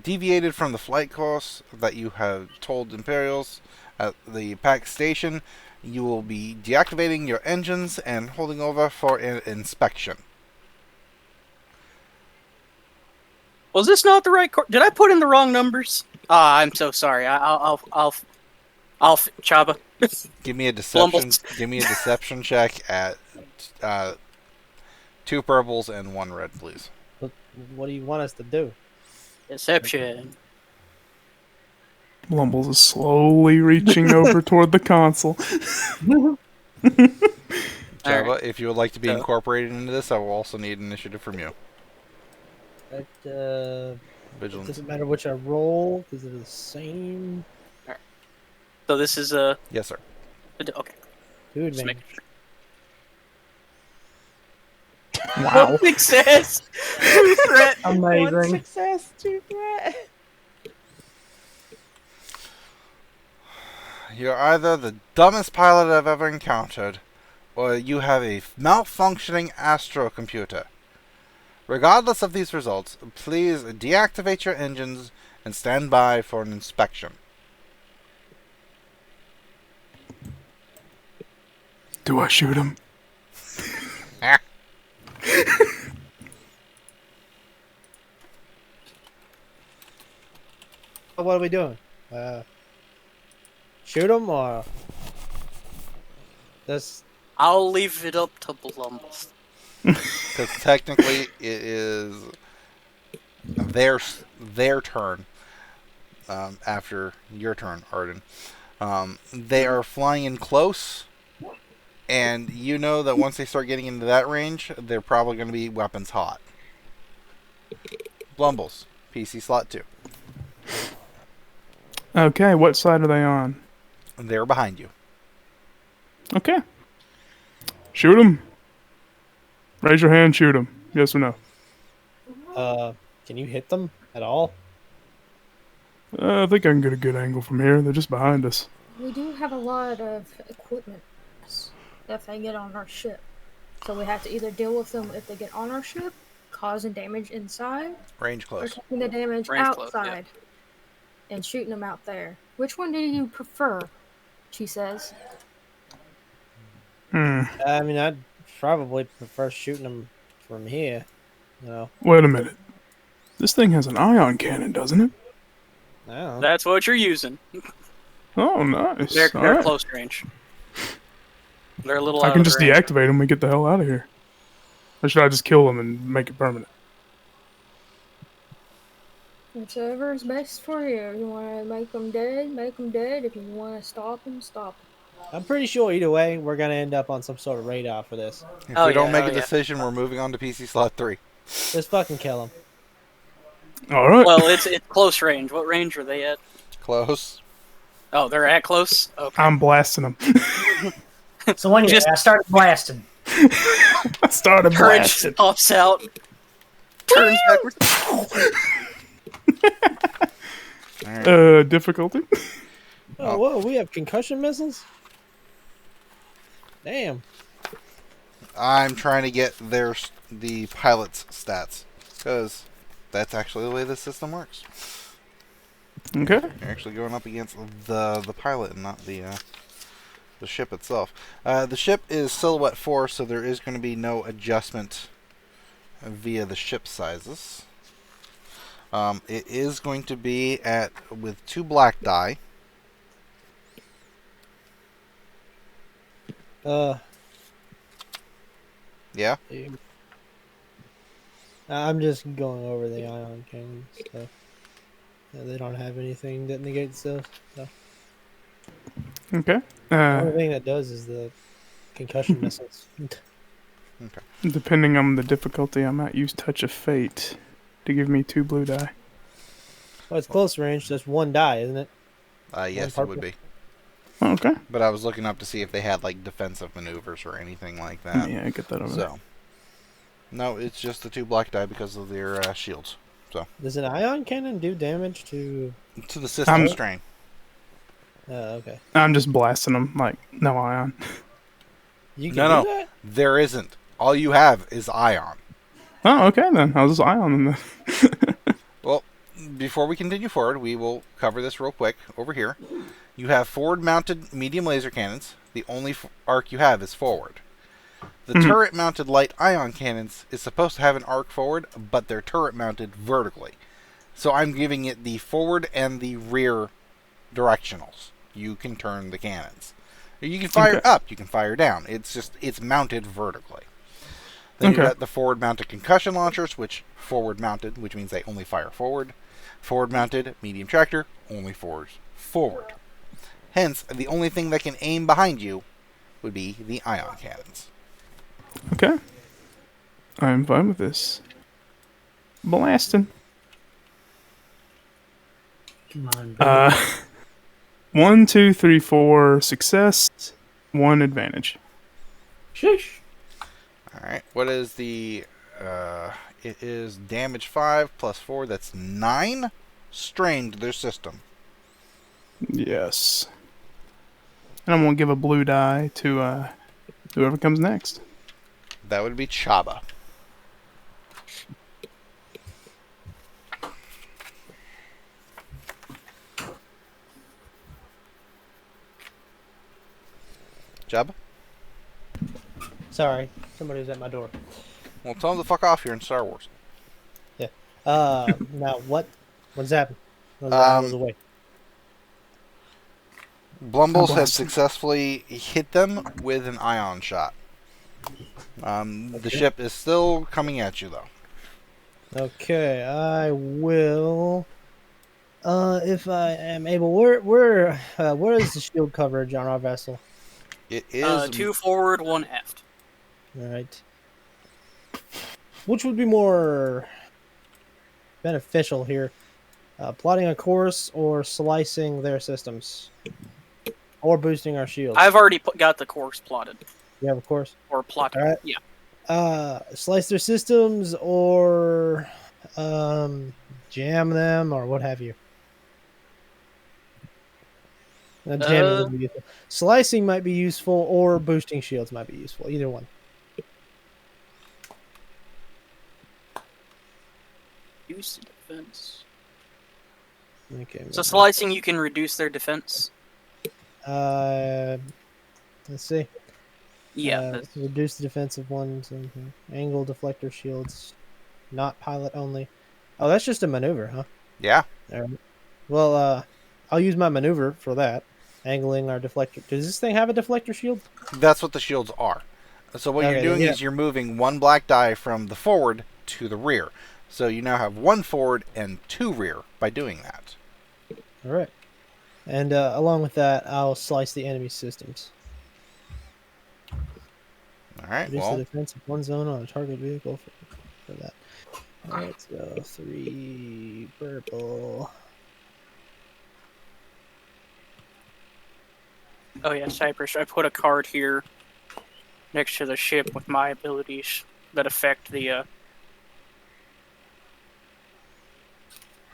deviated from the flight course that you have told Imperials at the PAX station. You will be deactivating your engines and holding over for an inspection. Was this not the right did I put in the wrong numbers? I'm so sorry. I'll Chabba. Give me a deception. Blumbles. Give me a deception check at 2 purples and 1 red, please. What do you want us to do? Deception. Blumbles is slowly reaching over toward the console. Java, Alright. if you would like to be So- incorporated into this, I will also need initiative from you. It Vigilance. doesn't matter which I roll because they're the same. So this is a Yes, sir. okay. Dude, Just man. making sure. Wow. One success. Two threat. Amazing. Success, 2 threat. You're either the dumbest pilot I've ever encountered, or you have a malfunctioning astrocomputer. Regardless of these results, please deactivate your engines and stand by for an inspection. Do I shoot him? What are we doing? Shoot him or this? I'll leave it up to Blumbles. Because technically it is their turn after your turn, Arden. They are flying in close, and you know that once they start getting into that range, they're probably going to be weapons hot. Blumbles, PC slot 2. Okay, what side are they on? They're behind you. Okay. Shoot him. Raise your hand, shoot him. Yes or no? Can you hit them at all? I think I can get a good angle from here. They're just behind us. We do have a lot of equipment if they get on our ship. So we have to either deal with them if they get on our ship, causing damage inside, Range or close. taking the damage Range close, outside and shooting them out there. Which one do you prefer? She says. I mean, I'd probably prefer shooting them from here. You know, Wait a minute. This thing has an ion cannon, doesn't it? I don't know. That's what you're using. Oh, nice. They're Alright. close range. They're a little. I out can of just range. deactivate them and get the hell out of here. Or should I just kill them and make it permanent? Whichever is best for you. If you want to make them dead, make them dead. If you want to stop them, stop them. I'm pretty sure either way, we're gonna end up on some sort of radar for this. If Oh, we don't yeah, make oh, a yeah. decision, we're moving on to PC slot 3. Just fucking kill them. Alright. Well, it's close range. What range are they at? Close. Oh, they're at close. Okay. I'm blasting them. So when Just- I started blasting. I started Courage blasting. pops out. Turns backwards. Alright. Difficulty? Oh, whoa, we have concussion missiles? Damn. I'm trying to get the pilot's stats, because that's actually the way the system works. Okay. You're actually going up against the pilot and not the ship itself. The ship is Silhouette 4, so there is going to be no adjustment via the ship sizes. It is going to be with 2 black die. Yeah? I'm just going over the ion cannon stuff. Yeah, they don't have anything that negates those. So. Okay. The only thing that does is the concussion missiles. Depending on the difficulty, I might use Touch of Fate to give me 2 blue die. Well, it's close range. That's 1 die, isn't it? Yes, it would be. Okay. But I was looking up to see if they had like defensive maneuvers or anything like that. Yeah, I get that over there. So, no, it's just the 2 black die because of their shields. So, Does an ion cannon do damage to? to the system strain. Okay. I'm just blasting them like no ion. You can No, do no, that? there isn't. All you have is ion. Oh, okay then. I'll just ion them then. Well, before we continue forward, we will cover this real quick over here. You have forward-mounted medium laser cannons. The only arc you have is forward. The turret-mounted light ion cannons is supposed to have an arc forward, but they're turret-mounted vertically. So I'm giving it the forward and the rear directionals. You can turn the cannons. You can fire up, you can fire down. It's mounted vertically. Then you've got the forward-mounted concussion launchers, which forward-mounted, which means they only fire forward. Forward-mounted medium tractor only fires forward. Hence, the only thing that can aim behind you would be the ion cannons. Okay. I'm fine with this. Blasting. Come on, baby. 1, 2, 3, 4 success, 1 advantage. Shush. Alright, what is the... it is damage 5 plus 4, that's 9 strain to their system. Yes. And I'm going to give a blue die to whoever comes next. That would be Chabba. Chabba? Sorry, somebody was at my door. Well, tell them to fuck off here in Star Wars. Yeah. Now what's happened? I was away. Blumbles has successfully hit them with an ion shot. The ship is still coming at you, though. Okay, I will. If I am able, where is the shield coverage on our vessel? It is 2 forward, 1 aft. All right. Which would be more beneficial here? Plotting a course or slicing their systems? Or boosting our shields? I've already got the course plotted. You have a course? Or plotted, All right. yeah. Slice their systems or jam them or what have you. Jamming would be useful. Slicing might be useful or boosting shields might be useful. Either one. Use the defense. Okay. So slicing, you can reduce their defense. Let's see. Yeah. Reduce the defensive ones and angle deflector shields, not pilot only. Oh, that's just a maneuver, huh? Yeah. All right. Well, I'll use my maneuver for that. Angling our deflector. Does this thing have a deflector shield? That's what the shields are. So what you're doing is you're moving 1 black die from the forward to the rear. So you now have 1 forward and 2 rear by doing that. All right. And along with that, I'll slice the enemy systems. All right, Reduce well... the defense of 1 zone on a target vehicle for that. All right, so 3 purple. Oh yeah, Cypress. I put a card here next to the ship with my abilities that affect the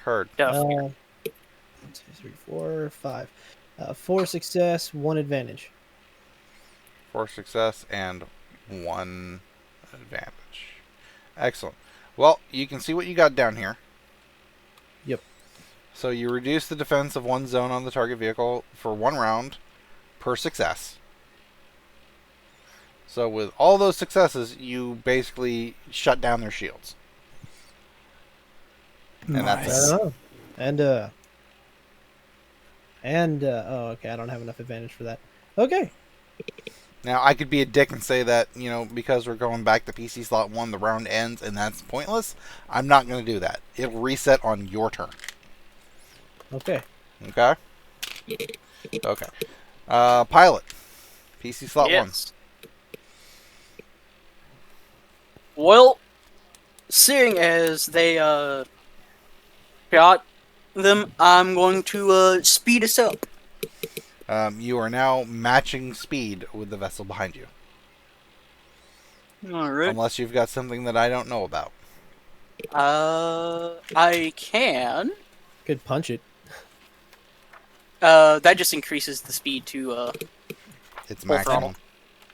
Heard. stuff. 1, 2, 3, 4, 5. 4 success, 1 advantage. 4 success and 1 advantage. Excellent. Well, you can see what you got down here. Yep. So you reduce the defense of 1 zone on the target vehicle for 1 round per success. So with all those successes, you basically shut down their shields. And that's it. And oh, okay, I don't have enough advantage for that. Okay. Now, I could be a dick and say that, because we're going back to PC slot 1, the round ends, and that's pointless. I'm not going to do that. It'll reset on your turn. Okay. Okay? Okay. Pilot. PC slot 1. Well, seeing as they shot them, I'm going to speed us up. You are now matching speed with the vessel behind you. Alright. Unless you've got something that I don't know about. I can. Could punch it. That just increases the speed to It's full maximum.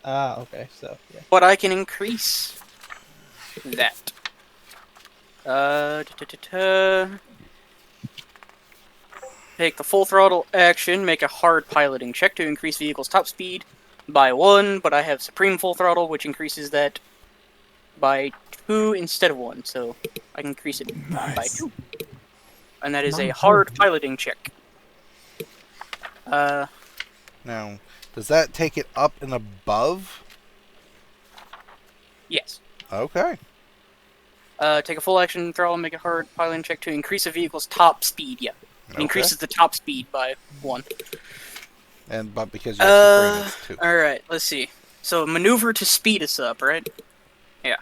throttle. Okay, so yeah. But I can increase that. Take the full throttle action, make a hard piloting check to increase vehicle's top speed by 1, but I have supreme full throttle, which increases that by 2 instead of 1, so I can increase it by Nice. 2. And that is a Nice. hard piloting check. Now, does that take it up and above? Yes. Okay. Take a full action throttle, make a hard piloting check to increase a vehicle's top speed, yeah. It Okay. increases the top speed by 1. But because you have supreme, it's 2. Alright, let's see. So maneuver to speed us up, right? Yeah.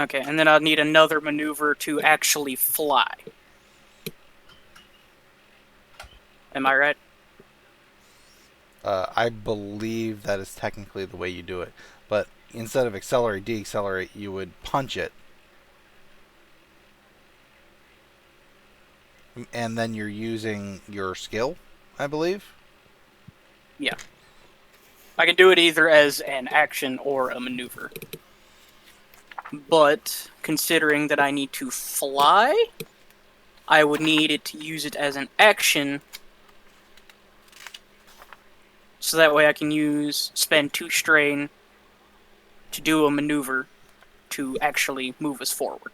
Okay, and then I'll need another maneuver to actually fly. Am I right? I believe that is technically the way you do it. But instead of accelerate, decelerate, you would punch it. And then you're using your skill, I believe. Yeah. I can do it either as an action or a maneuver. But, considering that I need to fly, I would need it to use it as an action. So that way I can spend 2 strain to do a maneuver to actually move us forward.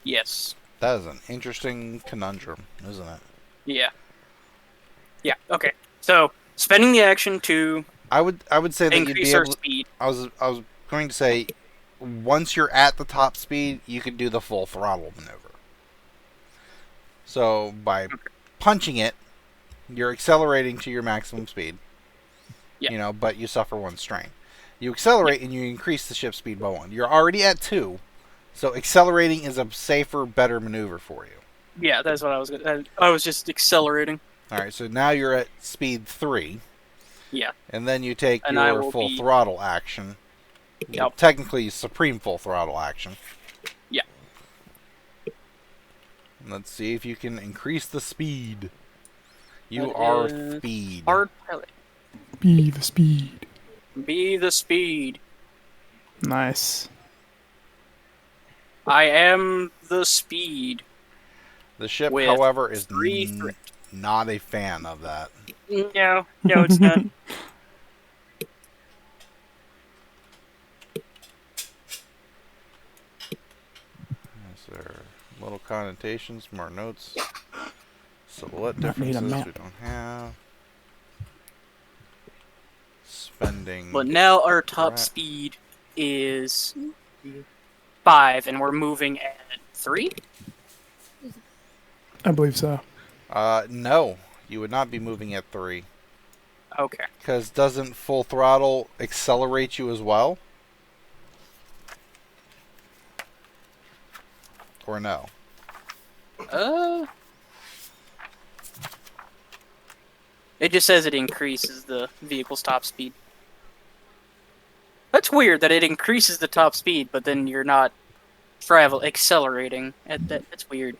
Yes. That is an interesting conundrum, isn't it? Yeah. Yeah, okay. So, spending the action to I would say that you'd increase be our able to, speed. I was going to say, once you're at the top speed, you can do the full throttle maneuver. So by punching it, you're accelerating to your maximum speed. Yeah. You know, but you suffer 1 strain. You accelerate and you increase the ship speed by 1. You're already at 2, so accelerating is a safer, better maneuver for you. Yeah, that's what I was gonna. I was just accelerating. All right, so now you're at speed 3. Yeah. And then you take And I your will full be- throttle action. Yep. Technically, supreme full throttle action. Yeah. And let's see if you can increase the speed. You That are is speed. Hard pilot. Be the speed. Be the speed. Nice. I am the speed. The ship, With however, is 3 threat. not a fan of that. No, it's not. Is there little connotations, more notes? Silhouette Might need a differences map. we don't have. Spending. But now our top Right. speed is 5, and we're moving at 3? I believe so. No. You would not be moving at 3. Okay. Because doesn't full throttle accelerate you as well? Or no? It just says it increases the vehicle's top speed. That's weird that it increases the top speed, but then you're not accelerating. That's weird.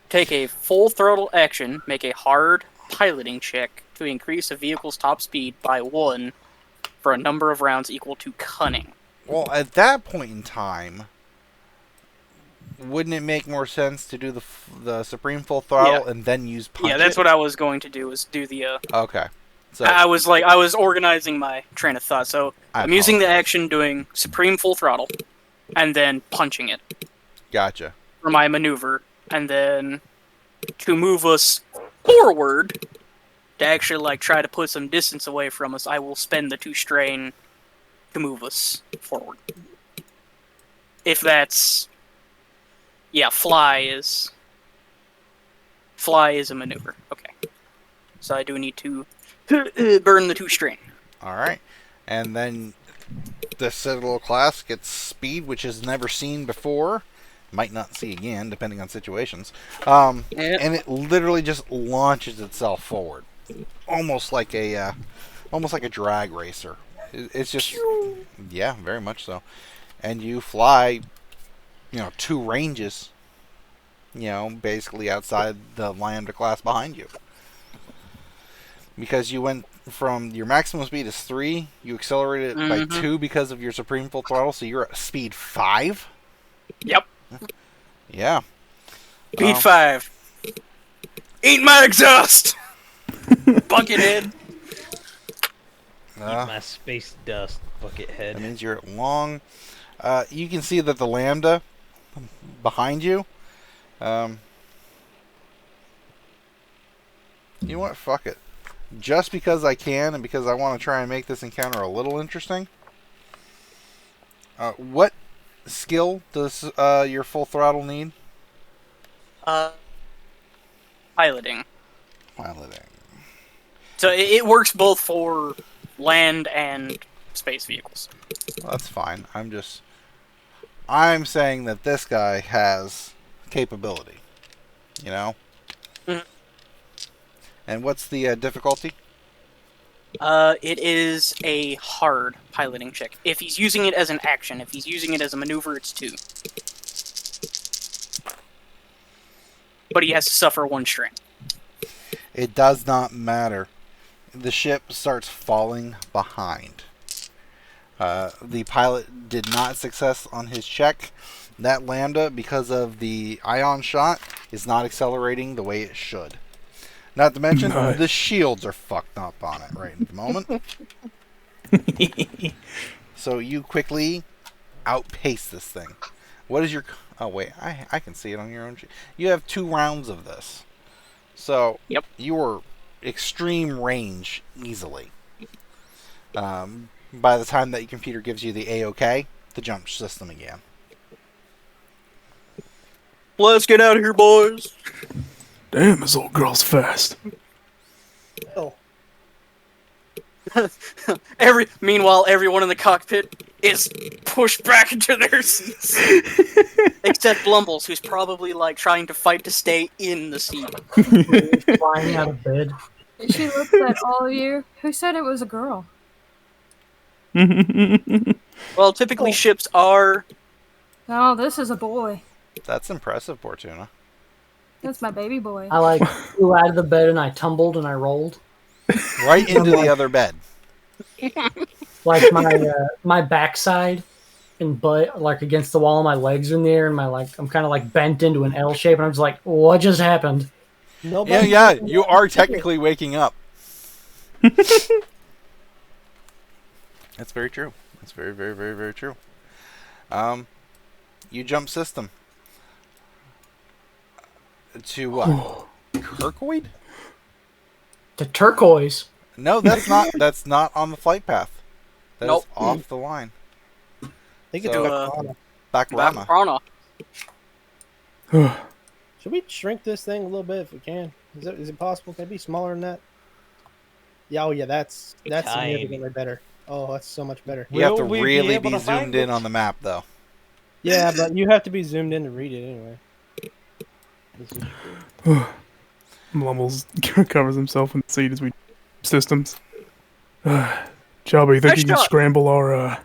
Take a full throttle action, make a hard piloting check to increase a vehicle's top speed by 1 for a number of rounds equal to cunning. Well, at that point in time, wouldn't it make more sense to do the supreme full throttle and then use punch? Yeah, that's what I was going to do, is do the Okay. So I was organizing my train of thought. So I I'm using the apologize. action doing supreme full throttle and then punching it Gotcha. for my maneuver, and then to move us forward to actually try to put some distance away from us, I will spend the 2 strain to move us forward. If that's fly is a maneuver. Okay. So I do need to burn the 2 strain. All right. And then the Citadel class gets speed, which is never seen before. Might not see again, depending on situations. And it literally just launches itself forward. Almost like a almost like a drag racer. It's just, yeah, very much so. And you fly, 2 ranges, basically outside the Lambda class behind you. Because you went from your maximum speed is 3, you accelerated it by 2 because of your supreme full throttle, so you're at speed 5? Yep. Yeah. Speed 5. Eat my exhaust! Buckethead. Eat my space dust, Buckethead. That means you're at long. You can see that the Lambda behind you. You know what? Fuck it. Just because I can and because I want to try and make this encounter a little interesting. What skill does your full throttle need? Piloting. Piloting. So it works both for land and space vehicles. Well, that's fine. I'm saying that this guy has capability. Mhm. And what's the difficulty? It is a hard piloting check. If he's using it as an action, if he's using it as a maneuver, it's 2. But he has to suffer 1 strain. It does not matter. The ship starts falling behind. The pilot did not success on his check. That Lambda, because of the ion shot, is not accelerating the way it should. Not to mention, the shields are fucked up on it right at the moment. So you quickly outpace this thing. What is your... Oh, wait. I can see it on your own sheet. You have 2 rounds of this. So Yep. you are extreme range easily. By the time that your computer gives you the A-OK, the jump system again. Let's get out of here, boys! Damn, this old girl's fast. Oh, Meanwhile, everyone in the cockpit is pushed back into their seats. Except Blumbles, who's probably trying to fight to stay in the seat. Flying out of bed. She looked at all of you. Who said it was a girl? Well, typically ships are... No, this is a boy. That's impressive, Bortuna. That's my baby boy. I flew out of the bed and I tumbled and I rolled. Right into the other bed. Like my backside and butt against the wall, and my legs are in the air, and I'm kind of bent into an L shape, and I'm just like, what just happened? nobody. Yeah, you are technically waking up. That's very true. That's very, very, very, very true. You jump system. To what? Kirkoid? The turquoise. No, that's not. That's not on the flight path. That Nope. is off the line. I think it's So, Baccarana. Backrana. Prana. Should we shrink this thing a little bit if we can? Is it possible? Can it be smaller than that? Yeah, that's Tiny. significantly better. Oh, that's so much better. You have to Will we be really able be to find zoomed in it? on the map, though. Yeah, but you have to be zoomed in to read it anyway. This is- Blumbles covers himself in the seat as we systems. Chabba, you think Nice you can job. scramble our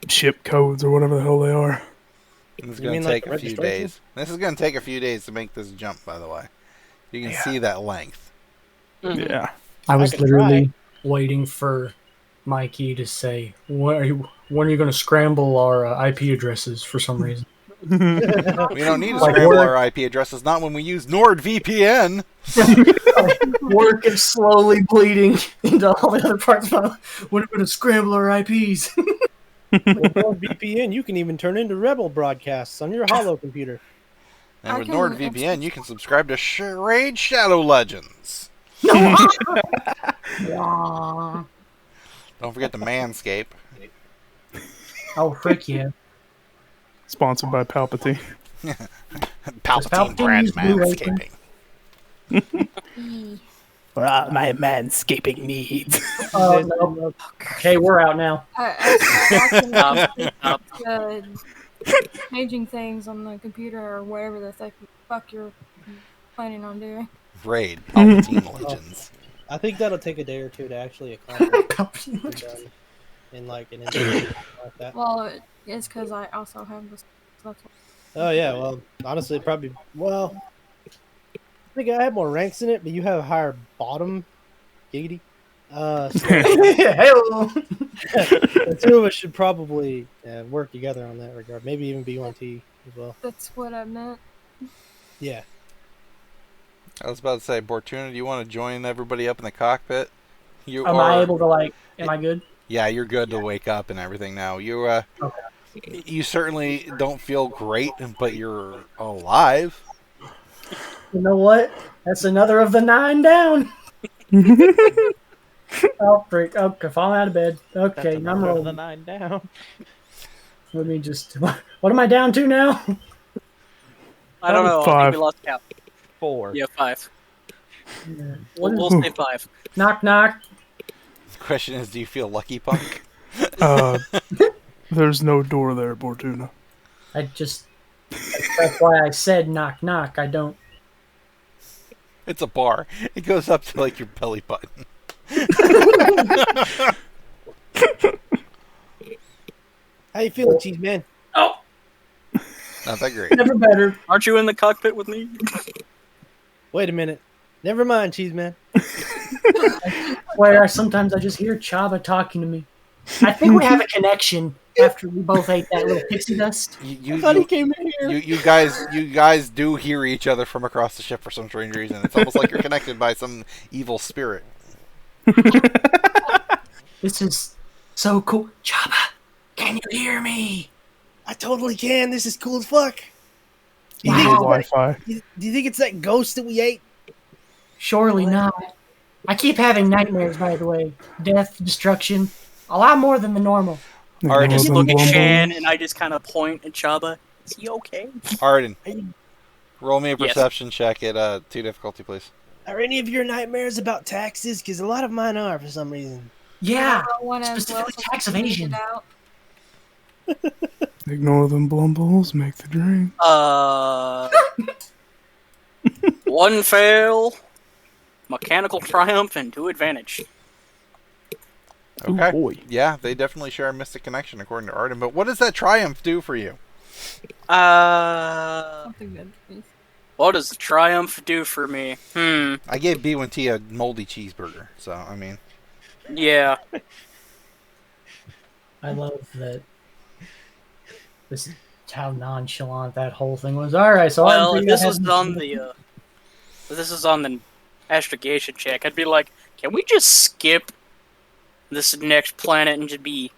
ship codes or whatever the hell they are? This is You going mean to like take the a few registration? days. This is going to take a few days to make this jump, by the way. You can Yeah. see that length. Mhm. Yeah. I was could literally waiting for Mikey to say, when are you going to scramble our IP addresses for some reason? We don't need to Like scramble work. our IP addresses, not when we use NordVPN. Work is slowly bleeding into all the other parts of my... When are we going to scramble our IPs? With NordVPN, you can even turn into Rebel broadcasts on your Holo computer. And I with can NordVPN, you can subscribe to Charade Shadow Legends. Aw. Don't forget to Manscape. Oh, frick yeah. Sponsored by Palpatine. Palpatine Palpatine brand use Blue Manscaping. For my manscaping needs. Oh, no. Okay, we're out now. Stop. Changing things on the computer or whatever the fuck you're planning on doing. Raid Palpatine Legends. I think that'll take a day or two to actually accomplish. Done in like an instant like that. Well, it's because I also have this. That's Oh yeah, well, honestly, probably. Well, I think I have more ranks in it, but you have a higher bottom, giggity. So Hello. the two of us should probably work together on that regard. Maybe even B1T as well. that's what I meant. Yeah. I was about to say, Bortuna, do you want to join everybody up in the cockpit? You Am I able to like? Am I good? Yeah, you're good to wake up and everything now. You you certainly don't feel great, but you're alive. You know what? That's another of the 9 down. Oh, freak. Okay, falling out of bed. Okay, That's I'm another of the rolling. 9 down. Let me just. What am I down to now? I don't know. I think 5. we lost count. 4. Yeah, 5. What is- We'll say 5. Knock, knock. The question is, do you feel lucky, punk? There's no door there, Bortuna. I just. That's why I said knock, knock. I don't. It's a bar. It goes up to like your belly button. How you feeling, Cheese Man? Oh, Not that great. never better. Aren't you in the cockpit with me? Wait a minute. Never mind, Cheese Man. Where sometimes I just hear Chabba talking to me. I think we have a connection after we both ate that little pixie dust. You, I thought he came in here. you guys do hear each other from across the ship for some strange reason. It's almost like you're connected by some evil spirit. This is so cool. Chabba, can you hear me? I totally can. This is cool as fuck. Do you, Wow. think it's Wi-Fi. that, do you think it's that ghost that we ate? Surely not. I keep having nightmares, by the way. Death, destruction. A lot more than the normal. Alright, I just Arden, look at Blumbles. Shan and I just kind of point at Chaba. Is he okay? Arden, roll me a Yes. perception check at 2 difficulty, please. Are any of your nightmares about taxes? Because a lot of mine are for some reason. Yeah. I got one as well, specifically so tax we can evasion. get out. Ignore them Blumbles, make the drink. One fail, mechanical triumph, and 2 advantage. Okay. Ooh, boy. Yeah, they definitely share a mystic connection according to Arden. But what does that triumph do for you? Something good, please. What does the triumph do for me? I gave B1T a moldy cheeseburger, so I mean, Yeah. I love that. This is how nonchalant that whole thing was. All right, so Well, I if this was on the, if this is on the astrogation check, I'd be like, can we just skip this next planet and just be,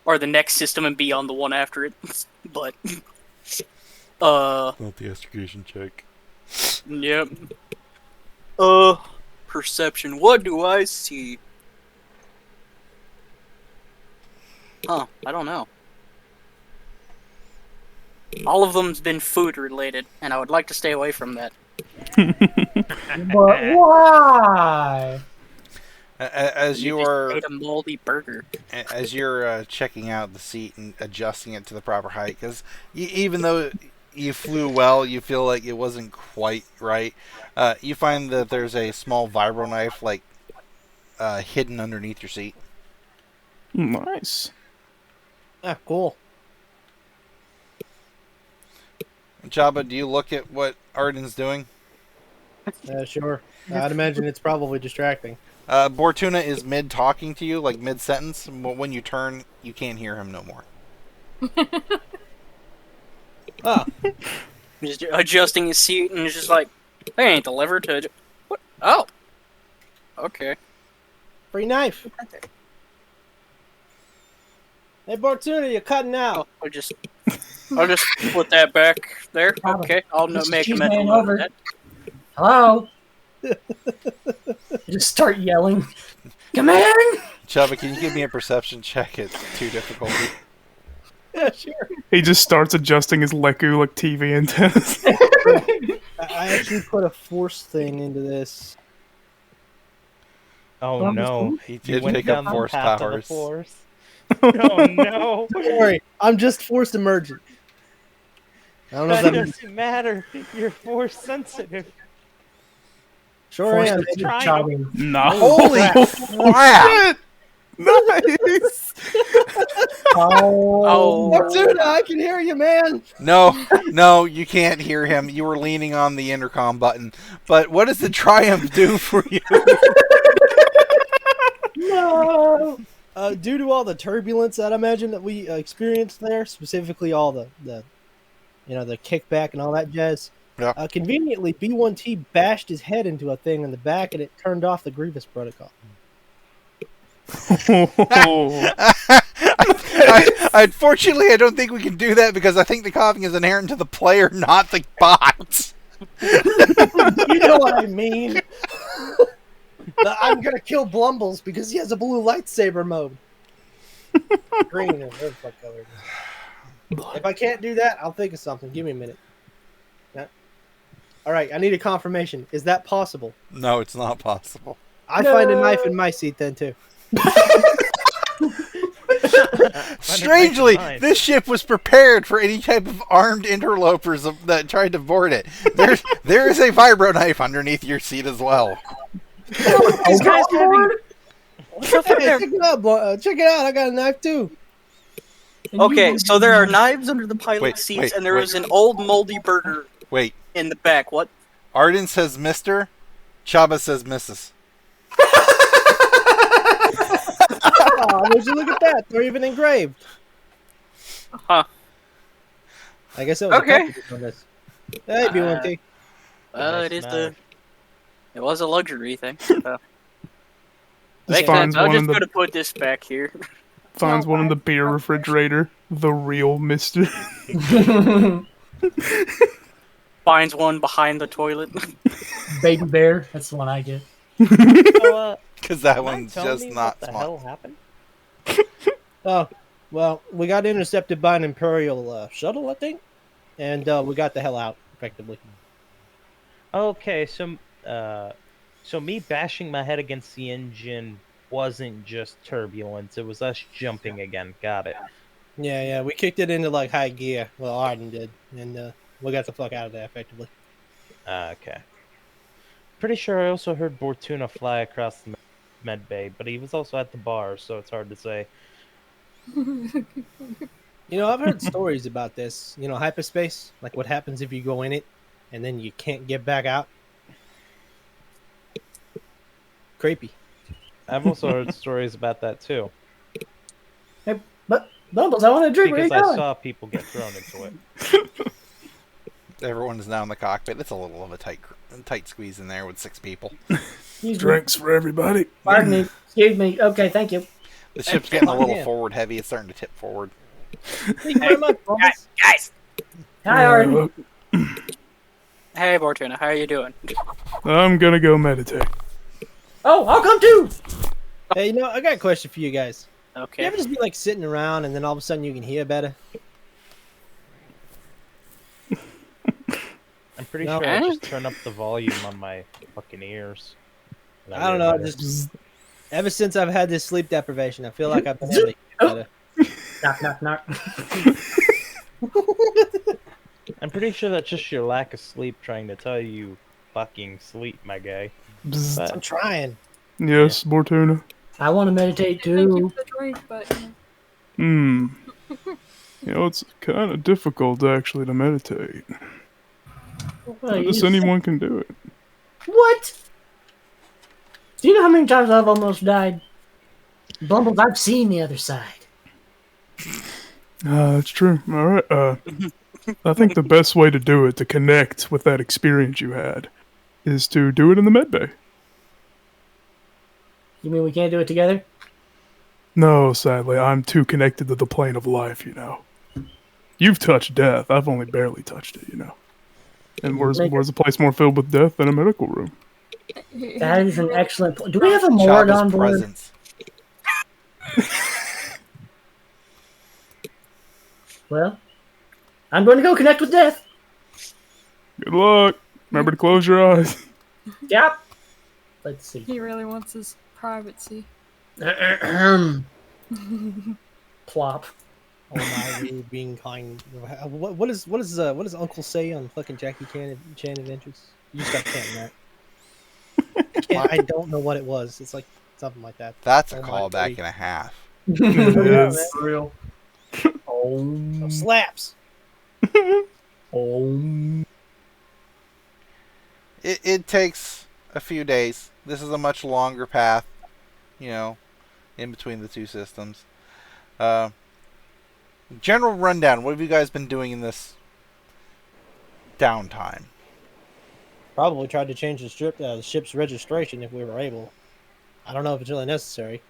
or the next system and be on the one after it? But, not the astrogation check. yep. Perception. What do I see? Huh, I don't know. All of them's been food related, and I would like to stay away from that. But why? As you just are ate a moldy burger. as you're checking out the seat and adjusting it to the proper height, because even though you flew well, you feel like it wasn't quite right. You find that there's a small vibro knife like hidden underneath your seat. Nice. Ah, cool. Jabba, do you look at what Arden's doing? Sure. I'd imagine it's probably distracting. Bortuna is mid talking to you, like mid sentence. But when you turn, you can't hear him no more. Oh, Just adjusting his seat, and it's just like, they ain't the lever to. What? Oh. Okay. free knife. Hey, Bortuna, you're cutting out. I'll just put that back there. Okay, I'll Mr. make a Cheeseman mental note over. of that. Hello? Just start yelling. Come in! Chubba, can you give me a perception check at 2 difficulty? Yeah, sure. He just starts adjusting his Leku like TV antennas. I actually put a force thing into this. Oh no. He You did went pick up down the force path of the powers. Force. Oh no. Don't worry, I'm just forced emergent. I don't know if That that means doesn't matter. You're force sensitive. Sure Force am. the baby. try. charming. No. Holy crap! Nice. Oh, Fortuna, I can hear you, man. No, you can't hear him. You were leaning on the intercom button. But what does the Triumph do for you? no! Due to all the turbulence that I imagine that we experienced there, specifically all the the kickback and all that jazz. Yeah. Conveniently, B1T bashed his head into a thing in the back, and it turned off the Grievous protocol. Unfortunately, I don't think we can do that because I think the coughing is inherent to the player, not the bot. You know what I mean? I'm gonna kill Blumbles because he has a blue lightsaber mode. Green or whatever the fuck color it is. If I can't do that, I'll think of something. Give me a minute. All right, I need a confirmation. Is that possible? No, it's not possible. I find a knife in my seat then too. Strangely, this ship was prepared for any type of armed interlopers that tried to board it. There is a vibro knife underneath your seat as well. These guys having. What's up Hey, there? check it out, boy. Check it out. I got a knife too. Okay, so there are knives under the pilot seats, wait, and there is an old moldy burger Wait, in the back. What? Arden says Mr. Chabba says Mrs. Oh, would you look at that? They're even engraved. Huh. I guess it was Okay. a couple on this. Hey, B1T. Well, Nice it was a luxury thing. So. This Makes finds sense. I'm one in just the gonna put this back here. finds one in the beer refrigerator. The real Mister. Finds one behind the toilet. Baby bear. That's the one I get. So, Because that mind one's telling just me not what the smart. hell happened? Oh, well, we got intercepted by an Imperial shuttle, I think, and we got the hell out effectively. Okay, so me bashing my head against the engine wasn't just turbulence; it was us jumping again. Got it. Yeah, we kicked it into like high gear. Well, Arden did, and we got the fuck out of there effectively. Okay. Pretty sure I also heard Bortuna fly across the med bay, but he was also at the bar, so it's hard to say. You know, I've heard stories about this. You know, hyperspace, like what happens if you go in it and then you can't get back out. Creepy. I've also heard stories about that too, But Bumbles, I want to drink. Where because you I going? saw people get thrown into it. Everyone is now in the cockpit. It's a little of a tight squeeze in there with 6 people. Excuse me. Drinks for everybody. Pardon me. Excuse me. Okay, thank you. The ship's getting a little Yeah. forward heavy. It's starting to tip forward. Thank you very much, Bumbles. Guys! Hi, Arden. Hey, Bortuna, how are you doing? I'm gonna go meditate. Oh, I'll come too. Hey, you know, I got a question for you guys. You Okay. ever just be like sitting around and then all of a sudden you can hear better? I'm pretty No. sure I just turn up the volume on my fucking ears. and I don't hear know. better. Just ever since I've had this sleep deprivation, I feel like I've been able to hear better. Knock, knock, knock. I'm pretty sure that's just your lack of sleep trying to tell you fucking sleep, my guy. Bzz. But I'm trying. Yes, Bortuna. I want to meditate Thank you too. for the drink, but Hmm. You know, it's kind of difficult actually to meditate. What? Not just anyone can do it. What? Do you know how many times I've almost died? Bumbles, I've seen the other side. That's true. All right. I think the best way to do it, to connect with that experience you had, is to do it in the med bay. You mean we can't do it together? No, sadly, I'm too connected to the plane of life, you know. You've touched death. I've only barely touched it, you know. And where's a place more filled with death than a medical room? That is an excellent point. Do we have a morgue on Chabba's board? presence. Well, I'm going to go connect with death. Good luck. Remember to close your eyes. Yep. Let's see. he really wants his privacy. Plop. Oh my, you being kind. What does Uncle say on fucking Jackie Chan Adventures? You just got chanting that. I don't know what it was. It's like something like that. That's a Oh my callback grief. and a half. It Yeah, is. for real. Oh, slaps. It takes a few days. This is a much longer path, in between the two systems. General rundown. What have you guys been doing in this downtime? Probably tried to change the ship's registration if we were able. I don't know if it's really necessary.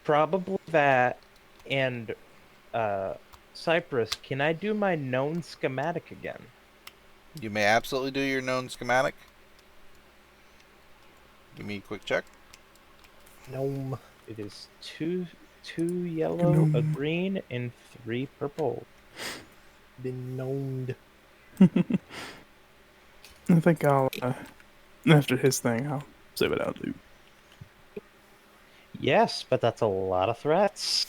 Probably that. And, Cypress, can I do my known schematic again? You may absolutely do your known schematic. Give me a quick check. Gnome. It is two yellow, a green, and 3 purple. Been gnomed. I think I'll, after his thing, I'll see what I'll do. Yes, but that's a lot of threats.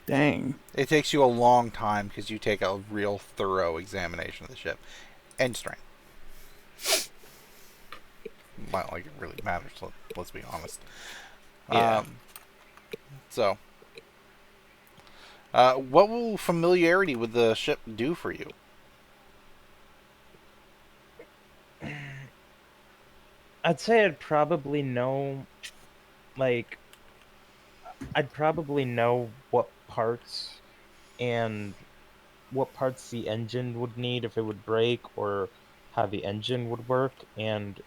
Dang. It takes you a long time because you take a real thorough examination of the ship. And strength. Not like it really matters, let's be honest. Yeah. What will familiarity with the ship do for you? I'd say I'd probably know, I'd probably know what parts the engine would need if it would break, or how the engine would work, and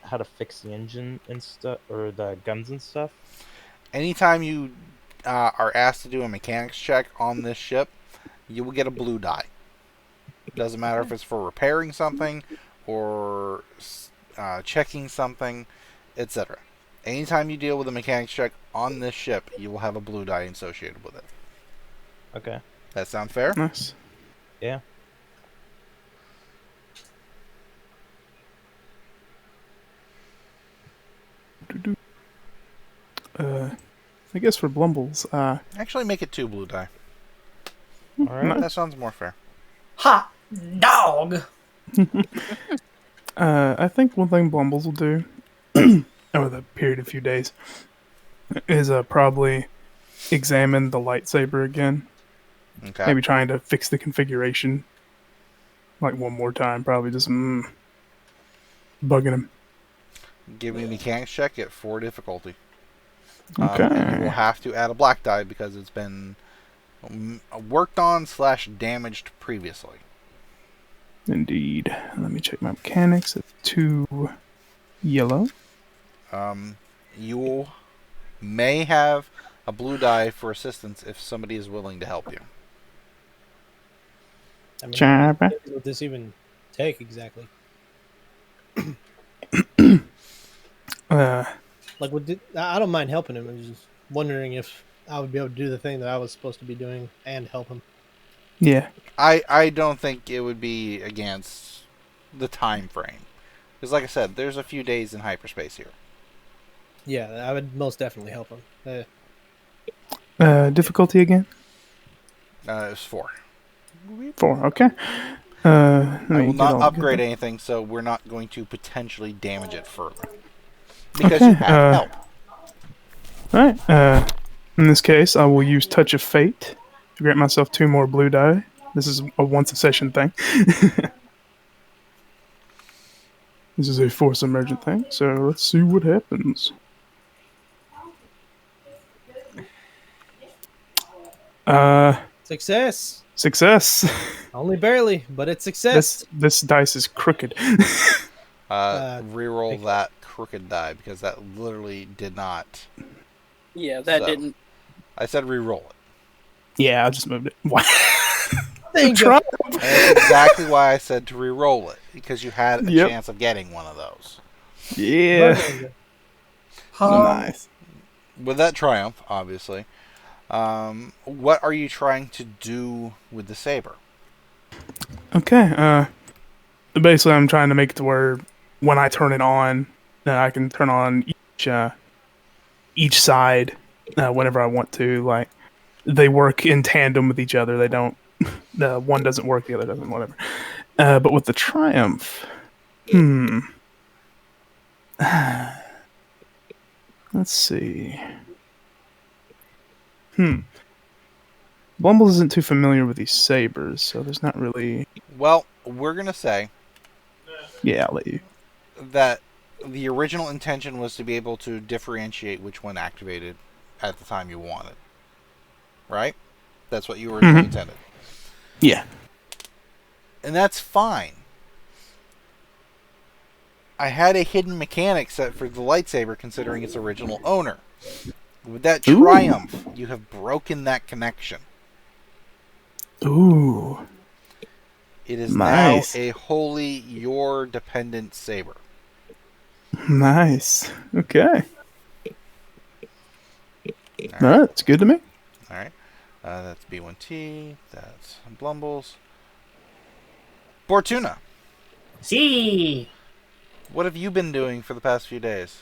how to fix the engine and stuff, or the guns and stuff. Anytime you are asked to do a mechanics check on this ship, you will get a blue die. Doesn't matter if it's for repairing something or checking something, etc. Anytime you deal with a mechanics check on this ship, you will have a blue die associated with it. Okay. That sound fair? Nice. Yeah. I guess for Blumbles, Actually, make it 2 blue die. Alright. That sounds more fair. Hot dog. I think one thing Blumbles will do over the period of few days is probably examine the lightsaber again. Okay. Maybe trying to fix the configuration like one more time. Probably just bugging him. Give me a mechanics check at 4 difficulty. Okay. And you will have to add a black die because it's been worked on / damaged previously. Indeed. Let me check my mechanics. Of 2 yellow. You may have a blue die for assistance if somebody is willing to help you. I mean, Chabba. what would this even take exactly? Like, I don't mind helping him. I was just wondering if I would be able to do the thing that I was supposed to be doing and help him. Yeah. I don't think it would be against the time frame. Because like I said, there's a few days in hyperspace here. Yeah, I would most definitely help him. Difficulty again? It's 4. 4. Okay. I will not upgrade anything, so we're not going to potentially damage it further. Because you have help. Alright. In this case, I will use Touch of Fate to grant myself 2 more blue die. This is a once a session thing. This is a force emergent thing, so let's see what happens. Success! Success! Only barely, but it's success. This dice is crooked. Reroll that crooked die, because that literally did not. Yeah, that So. didn't. I said reroll it. Yeah, I just moved it. What? Thank you. And that's exactly why I said to reroll it, because you had a Yep. chance of getting one of those. Yeah. Nice. With that triumph, obviously. What are you trying to do with the saber? Okay. Basically, I'm trying to make it to where when I turn it on, I can turn on each side whenever I want to. Like, they work in tandem with each other. They don't. The one doesn't work, the other doesn't. Whatever. But with the triumph, Let's see. Blumbles isn't too familiar with these sabers, so there's not really. Well, we're gonna say Yeah, I'll let you. that the original intention was to be able to differentiate which one activated at the time you wanted. Right? That's what you originally intended. Yeah. And that's fine. I had a hidden mechanic set for the lightsaber considering its original owner. With that triumph, you have broken that connection. Ooh. It is Nice. now a wholly your dependent saber. Nice. Okay. All No, it's good to me. right. That's B1T. That's Blumbles. Bortuna, See. what have you been doing for the past few days?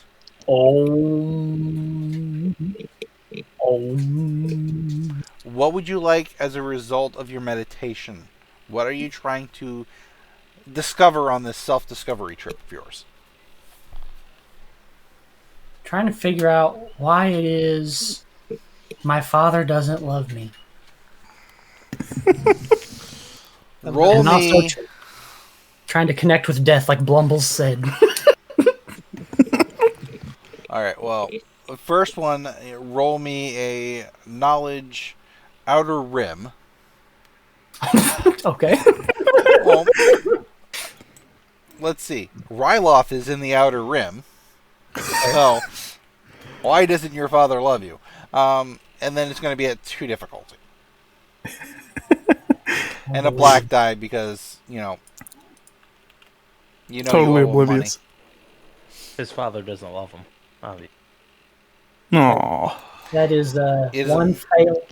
What would you like as a result of your meditation? What are you trying to discover on this self-discovery trip of yours? Trying to figure out why it is my father doesn't love me. Roll And also me. trying to connect with death, like Blumbles said. All right. Well, the first one, roll me a knowledge outer rim. Okay. Well, let's see. Ryloth is in the outer rim. So, why doesn't your father love you? And then it's going to be at 2 difficulty. And a black die because, you know Totally you owe him oblivious. His father doesn't love him. Obviously. Aww. That is It is one a- fail.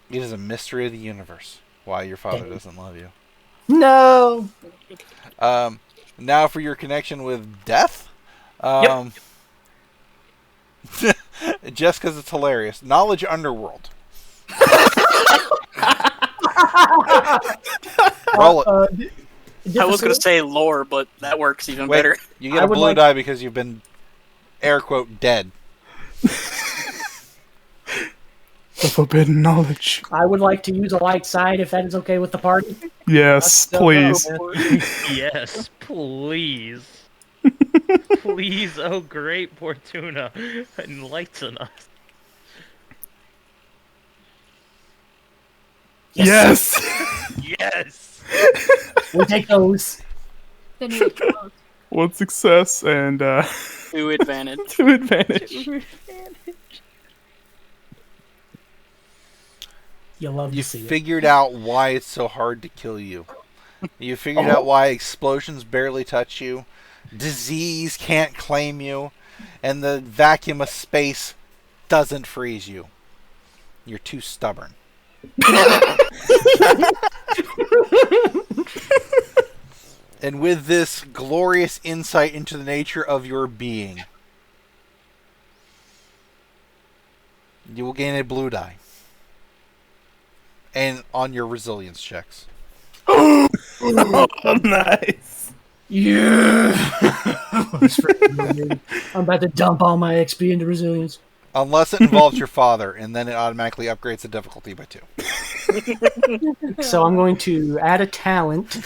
It is a mystery of the universe why your father doesn't love you. No. Now for your connection with death. Just because it's hilarious. Knowledge underworld. Roll it. I was going to say lore, but that works even Wait, better. you get I a would blue like- die because you've been, air quote, dead. The forbidden knowledge. I would like to use a light side if that is okay with the party. Yes, Let's please. go. Yes, please. Please, oh great Bortuna, enlighten us. Yes. Yes! We take those. Then you get close. 1 success and 2 advantage. 2 advantage. You love You to see it. figured out why it's so hard to kill you. You figured out why explosions barely touch you, disease can't claim you, and the vacuum of space doesn't freeze you. You're too stubborn. And with this glorious insight into the nature of your being, you will gain a blue die. And on your resilience checks. Oh, nice. Yeah. That's freaking weird. I'm about to dump all my XP into resilience. Unless it involves your father, and then it automatically upgrades the difficulty by 2. So I'm going to add a talent.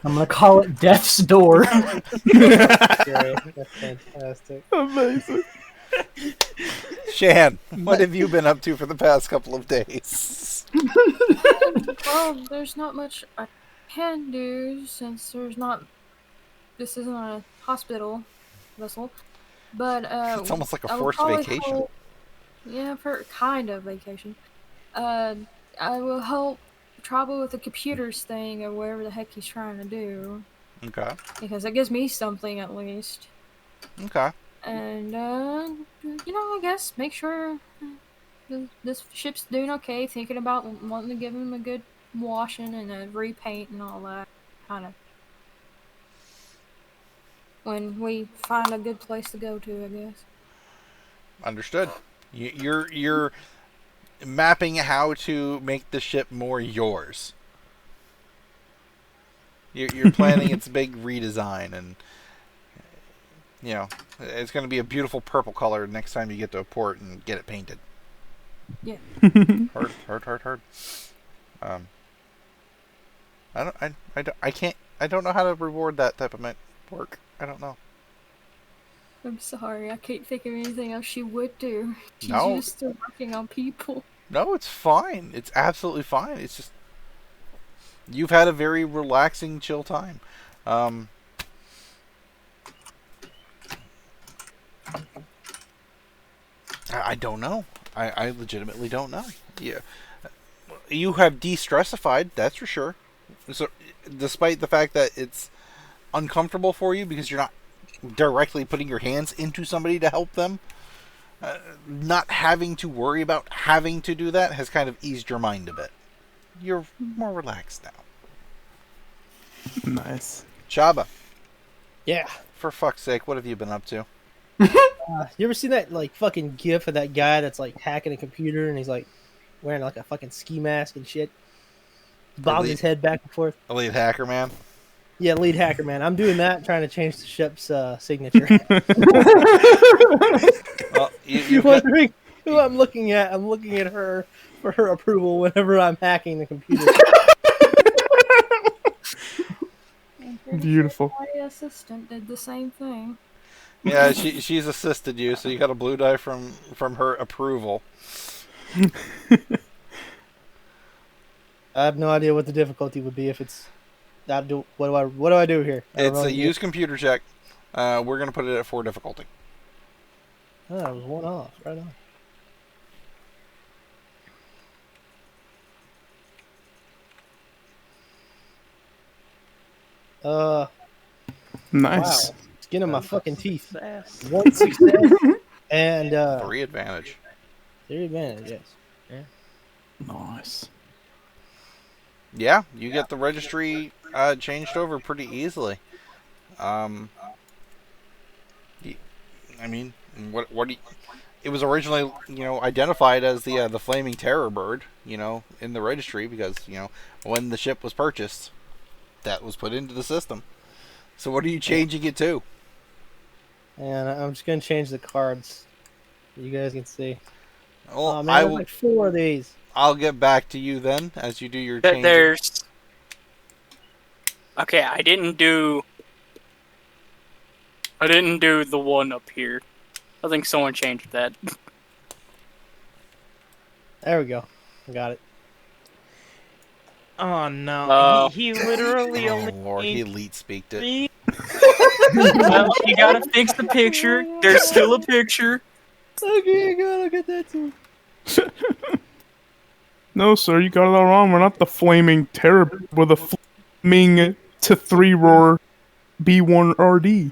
I'm going to call it Death's Door. Great. That's fantastic. Amazing. Shan, what have you been up to for the past couple of days? Well, there's not much I can do since this isn't a hospital vessel. But It's almost like a I would forced probably vacation. help- yeah, for kind of vacation. I will help Trouble with the computers thing or whatever the heck he's trying to do Okay. because it gives me something at least. Okay. And I guess make sure this ship's doing okay. Thinking about wanting to give him a good washing and a repaint and all that kind of. When we find a good place to go to, I guess. Understood. You're mapping how to make the ship more yours. You're planning its big redesign, and You know, it's going to be a beautiful purple color next time you get to a port and get it painted. Yeah. Hard. I don't know how to reward that type of work. I don't know. I'm sorry, I can't think of anything else she would do. She's No. used to working on people. No, it's fine. It's absolutely fine. It's just you've had a very relaxing, chill time. I don't know. I legitimately don't know. Yeah, you have de-stressified, that's for sure. So, despite the fact that it's uncomfortable for you because you're not directly putting your hands into somebody to help them, not having to worry about having to do that has kind of eased your mind a bit. You're more relaxed now. Nice. Chabba, Yeah. for fuck's sake, what have you been up to? You ever seen that like fucking gif of that guy that's like hacking a computer and he's like wearing like a fucking ski mask and shit, bobbing his head back and forth? Elite Hacker Man? Yeah, lead hacker man. I'm doing that, trying to change the ship's signature. Well, You're you've got, wondering who I'm looking at? I'm looking at her for her approval whenever I'm hacking the computer. I'm pretty Beautiful. Sure my assistant did the same thing. yeah, she's assisted you, so you got a blue die from her approval. I have no idea what the difficulty would be if it's. What do I do here? It's a use computer check. We're gonna put it at 4 difficulty. Oh, it was one off. Right on. Nice. Wow. Skin on my fucking teeth. Success. 1 success and 3 advantage. 3 advantage. Yes. Nice. Yeah, you get the registry changed over pretty easily. I mean, what do you, it was originally, identified as the flaming terror bird, in the registry because, when the ship was purchased, that was put into the system. So what are you changing it to? And I'm just gonna change the cards. You guys can see. Well, Oh man, there's like 4 of these. I'll get back to you then as you do your change. There's. Okay, I didn't do the one up here. I think someone changed that. There we go. I got it. Oh no, he literally Oh only Lord, he changed elite speaked it. 3. Well, you gotta fix the picture. There's still a picture. Okay, good. Look at that too. No, sir, you got it all wrong. We're not the flaming terror. We're the flaming to 3 roar B1RD.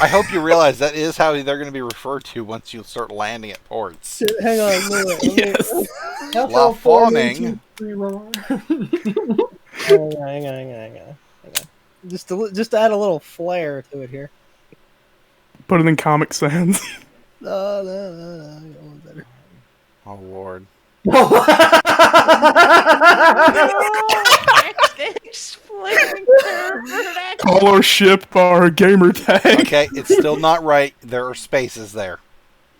I hope you realize that is how they're going to be referred to once you start landing at ports. Shit, hang on. Wait. Yes. La fawning. Hang on. Just to add a little flair to it here. Put it in Comic Sans. No. I got one better. Oh Lord. Call our ship our gamer tag. Okay, it's still not right. There are spaces there.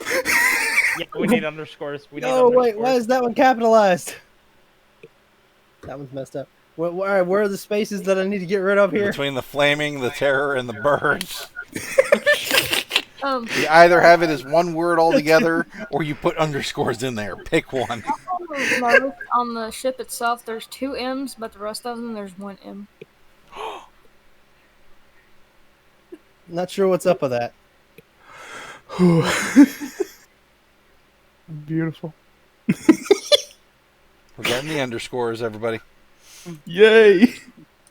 Yeah, we need underscores. We need Oh wait, underscores. why is that one capitalized? That one's messed up. Where are the spaces that I need to get rid of here? Between the flaming, the terror, and the birds. Um, You either have it as one word altogether, or you put underscores in there. Pick one. on the ship itself, there's 2 M's, but the rest of them, there's 1 M. Not sure what's up with that. Beautiful. We're getting the underscores, everybody. Yay!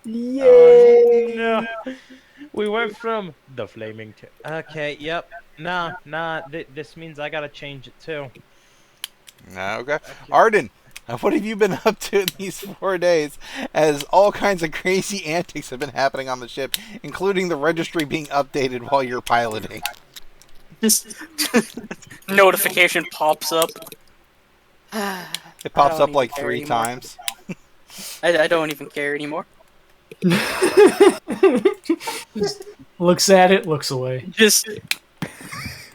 Oh, no. We went from the flaming okay, yep. Nah. This means I gotta change it too. Okay. Arden, what have you been up to in these 4 days as all kinds of crazy antics have been happening on the ship, including the registry being updated while you're piloting? Just notification pops up. It pops I don't up like even care 3 anymore. times. I don't even care anymore. Looks at it, looks away. Just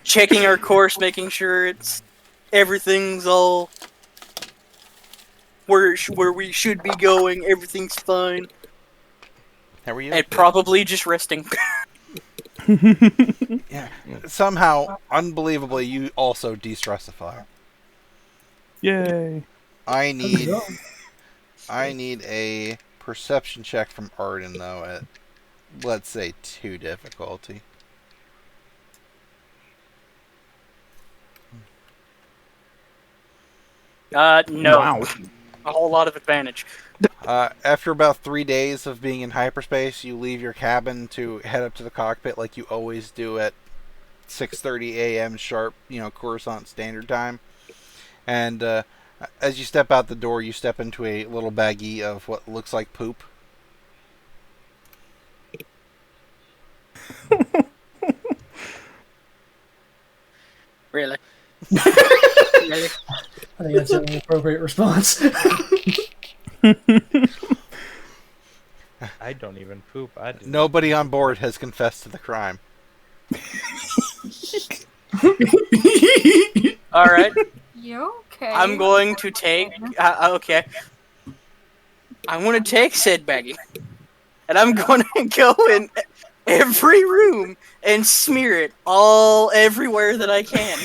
checking our course, making sure everything's all where we should be going. Everything's fine, How are you? and probably just resting. Yeah. Somehow, unbelievably, you also de-stressify. Yay. I need a perception check from Arden, though, at, let's say, 2 difficulty. No, Wow. a whole lot of advantage. After about 3 days of being in hyperspace, you leave your cabin to head up to the cockpit like you always do at 6:30 a.m. sharp, Coruscant Standard Time. And as you step out the door, you step into a little baggie of what looks like poop. Really? Really? I think that's an appropriate response. I don't even poop. I do. Nobody on board has confessed to the crime. All right. You okay? I'm going to take. Okay. I'm going to take said baggie, and I'm going to go in every room and smear it all everywhere that I can.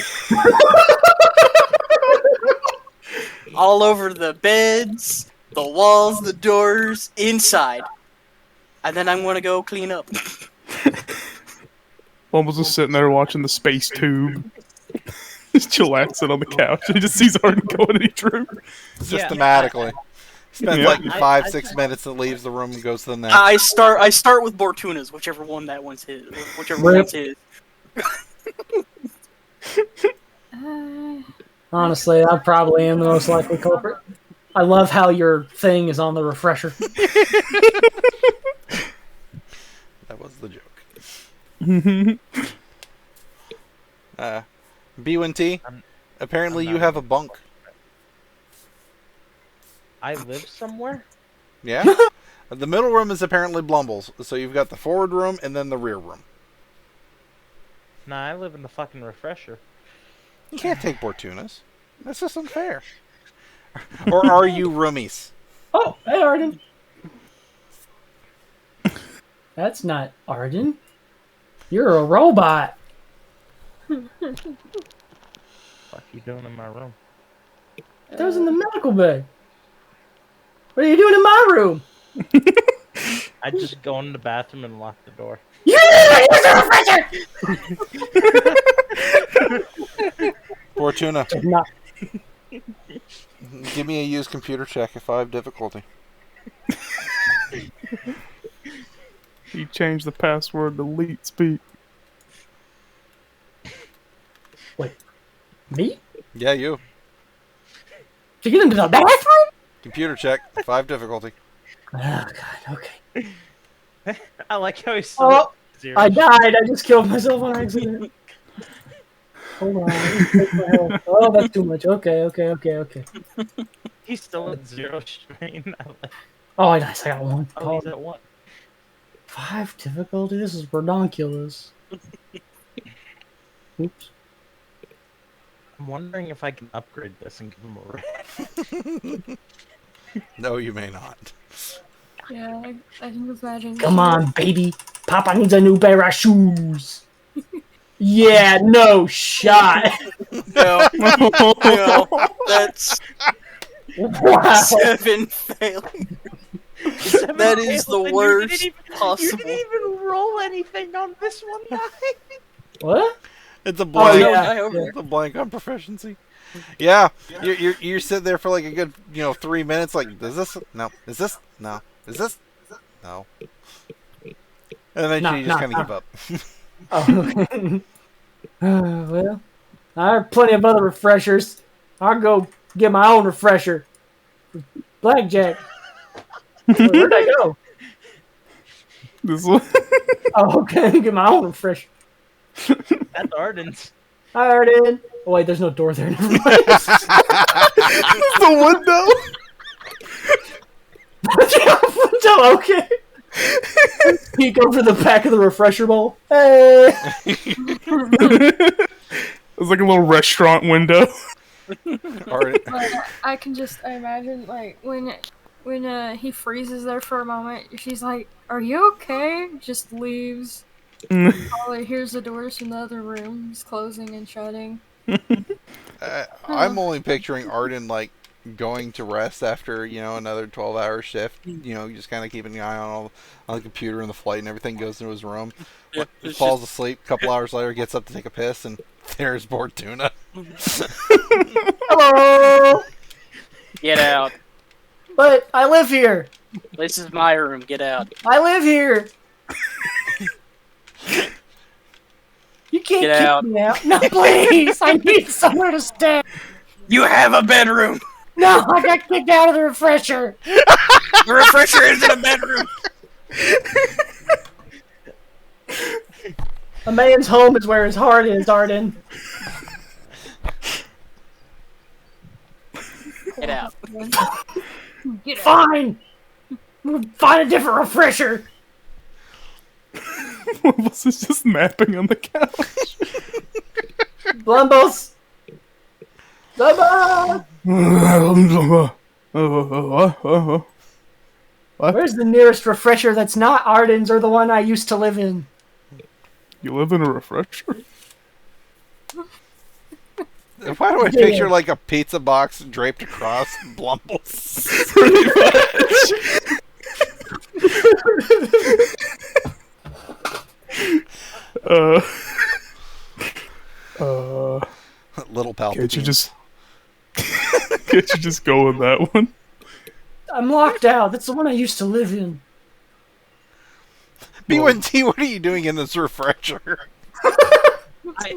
All over the beds, the walls, the doors, inside. And then I'm going to go clean up. Blumbles is sitting there watching the space tube. Just chillaxing on the couch. He just sees Arden going in each room. Systematically. Spends Yeah. like 5-6 minutes and leaves the room and goes to the next. I start with Bortuna's, whichever one that one's his. Whichever one's his. Honestly, I probably am the most likely culprit. I love how your thing is on the refresher. That was the joke. B1T, apparently I'm you not- have a bunk. I live somewhere? Yeah? The middle room is apparently Blumbles, so you've got the forward room and then the rear room. Nah, I live in the fucking refresher. You can't take Bortunas. That's just unfair. Or are you roomies? Oh, hey, Arden. That's not Arden. You're a robot. What you doing in my room? That was in the medical bay. What are you doing in my room? I just go in the bathroom and lock the door. You use the refresher! Bortuna, Not. give me a used computer check at 5 difficulty. He changed the password to Leet Speak. Me? Yeah, you. To get into the bathroom? Computer check, 5 difficulty. Oh, God, okay. I like how he's Oh, zero. I died. I just killed myself on accident. Hold on. Let me take my health. Oh, that's too much. Okay. He's still at 0 strain. I like, Oh, nice. I got one. oh, he's at 1. 5 difficulty? This is redonkulous. Oops. I'm wondering if I can upgrade this and give him a red. No, you may not. Yeah, I can imagine. Come on, baby. Papa needs a new pair of shoes. Yeah, no shot. No, that's Wow. 7 failing. That is the worst possible. You didn't even roll anything on this one, guy. What? It's a blank. Oh, yeah. Guy over there. It's a blank on proficiency. Yeah, you're sitting there for like a good 3 minutes. Like, is this? No. Is this? No. Is this? No. And then you just kind of give up. Oh, okay. Well, I have plenty of other refreshers. I'll go get my own refresher. Blackjack. Where'd I go? This one. Oh, okay. Get my own refresher. That's Arden's. Hi, Arden. Oh, wait, there's no door there. Never mind. The window. Okay. Peek over the back of the refresher bowl. Hey! It's like a little restaurant window. Arden, But I can just imagine, like, when he freezes there for a moment, she's like, "Are you okay?" Just leaves. Probably hears the doors from the other rooms closing and shutting. I'm only picturing Arden like going to rest after another 12-hour shift. Just kind of keeping an eye on the computer and the flight and everything. Goes into his room, Yeah, it's falls asleep. A couple hours later, gets up to take a piss, and there's Bortuna. Hello! Get out. But I live here! This is my room. Get out. I live here! You can't Get kick out. me out. No, please! I need somewhere to stay! You have a bedroom. No, I got kicked out of the refresher! The refresher isn't a bedroom. A man's home is where his heart is, Arden. Get out. Get out. Fine! We'll find a different refresher! Blumbles is just napping on the couch. Blumbles! Blumbles! What? Where's the nearest refresher that's not Arden's or the one I used to live in? You live in a refresher? Why do I picture like a pizza box draped across Blumbles? Pretty much. Little Palpatine. Can't you just go with that one? I'm locked out. That's the one I used to live in. B1T, what are you doing in this refresher?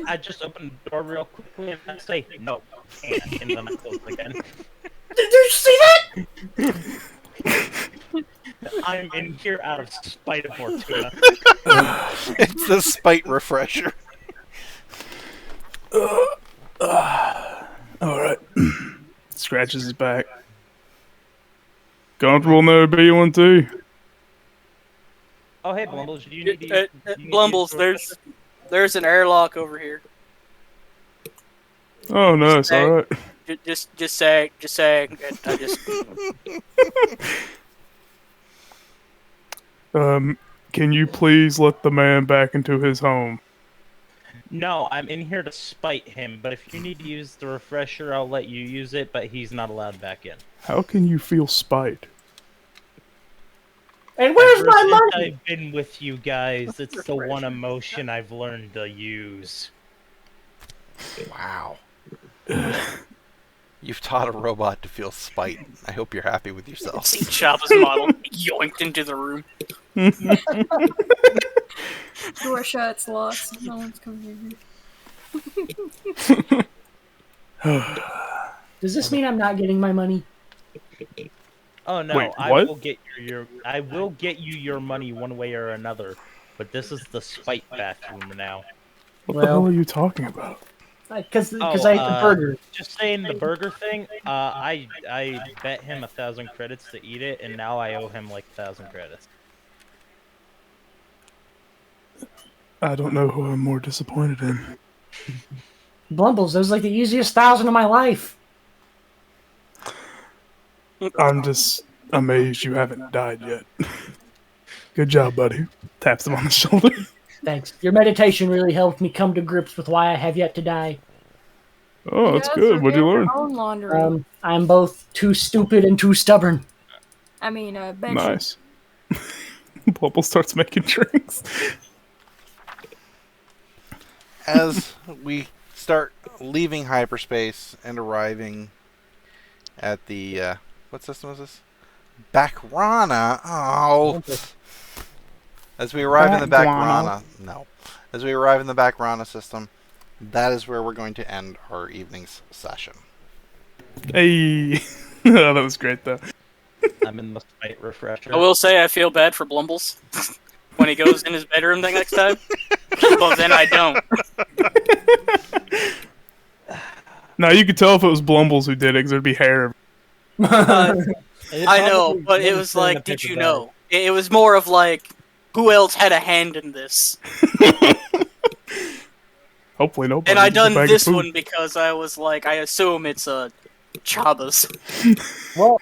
I just opened the door real quickly and I say, no, can't, and then I close it again. Did you see that? I'm in here out of spite of Bortuna. It's the spite refresher. Alright. Scratches his back. Comfortable now, B1T? Oh, hey, Blumbles, do you need to Blumbles, there's an airlock over here. Oh, nice, alright. Just saying. I just. Can you please let the man back into his home? No, I'm in here to spite him, but if you need to use the refresher, I'll let you use it, but he's not allowed back in. How can you feel spite? And where's Ever my since money? I've been with you guys, it's the one emotion I've learned to use. Wow. You've taught a robot to feel spite. I hope you're happy with yourself. See Chabba's model yoinked into the room. Door shuts, locks. No one's coming in. Does this mean I'm not getting my money? Oh no, Wait, I what? will get I will get you your money one way or another. But this is the spite bathroom now. What the Well- hell are you talking about? Because I ate the burger. Just saying the burger thing. I bet him 1,000 credits to eat it, and now I owe him like 1,000 credits. I don't know who I'm more disappointed in. Blumbles, that was like the easiest 1,000 of my life. I'm just amazed you haven't died yet. Good job, buddy. Taps him on the shoulder. Thanks. Your meditation really helped me come to grips with why I have yet to die. Oh, that's Yes, good. or What'd you get your learn? own laundry. I'm both too stupid and too stubborn. Bench. Nice. Bubble starts making drinks. As we start leaving hyperspace and arriving at the what system is this? Backrana. Oh. As we arrive in the Backrana. No. As we arrive in the Backrana system, that is where we're going to end our evening's session. Hey. Oh, that was great, though. I'm in the spite refresher. I will say I feel bad for Blumbles when he goes in his bedroom the next time. But then I don't. Now, you could tell if it was Blumbles who did it, because there'd be hair. I know, but it was like, did you know? It was more of like, who else had a hand in this? Hopefully nobody. And I It's a done bag of this food. one because I was like, I assume it's a Chabba's. Well,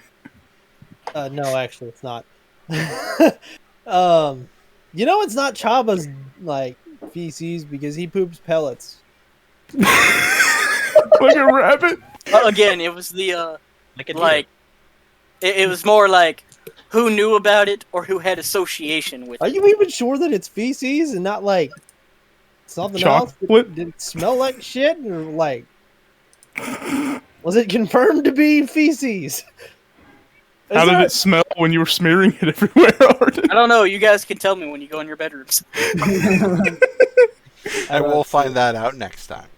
no, actually, it's not. It's not Chaba's like feces because he poops pellets. Like a rabbit. Again, it was the Like a deer. like, it was more like who knew about it or who had association with Are it. you even sure that it's feces and not like something else? Chocolate? Did it smell like shit or like? Was it confirmed to be feces? How did it smell when you were smearing it everywhere, Arden? I don't know. You guys can tell me when you go in your bedrooms. And we'll find that out next time.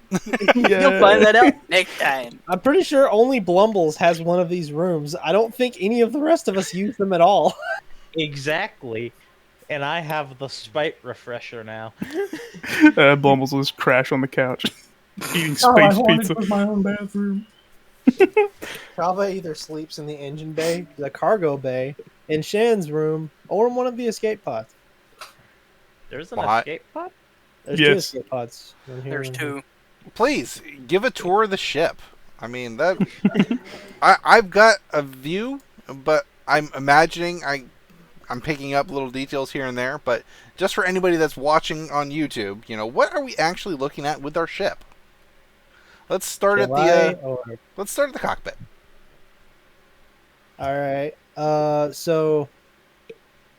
You'll find that out next time. I'm pretty sure only Blumbles has one of these rooms. I don't think any of the rest of us use them at all. Exactly. And I have the spite refresher now. Blumbles will just crash on the couch, eating All I space wanted pizza. was my own bathroom. Chaba either sleeps in the engine bay, the cargo bay, in Shan's room, or in one of the escape pods. There's an What? escape pod? There's two Yes. escape pods. One here, There's one here. two. Please give a tour of the ship. I mean that. I've got a view, but I'm imagining I'm picking up little details here and there. But just for anybody that's watching on YouTube, what are we actually looking at with our ship? Let's start at the let's start at the cockpit. All right. So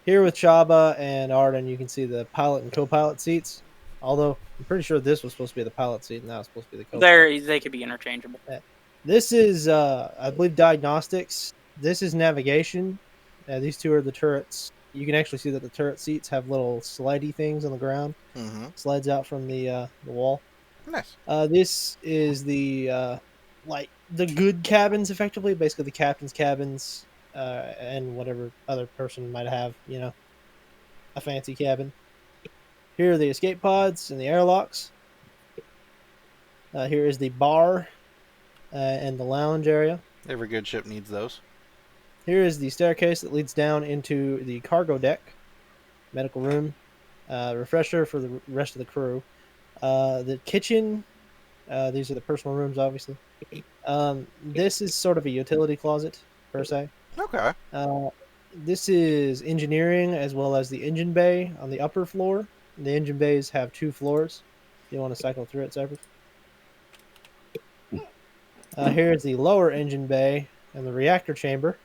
here with Chaba and Arden, you can see the pilot and co-pilot seats. Although I'm pretty sure this was supposed to be the pilot seat, and that was supposed to be the co-pilot. They could be interchangeable. This is, I believe, diagnostics. This is navigation. These two are the turrets. You can actually see that the turret seats have little slidey things on the ground. Mm-hmm. Slides out from the wall. Nice. This is the like the good cabins, effectively, basically the captain's cabins, and whatever other person might have, a fancy cabin. Here are the escape pods and the airlocks. Here is the bar and the lounge area. Every good ship needs those. Here is the staircase that leads down into the cargo deck, medical room, refresher for the rest of the crew. The kitchen, these are the personal rooms, obviously. This is sort of a utility closet, per se. Okay. This is engineering as well as the engine bay on the upper floor. The engine bays have 2 floors. If you want to cycle through it, Cypress. Here's the lower engine bay and the reactor chamber.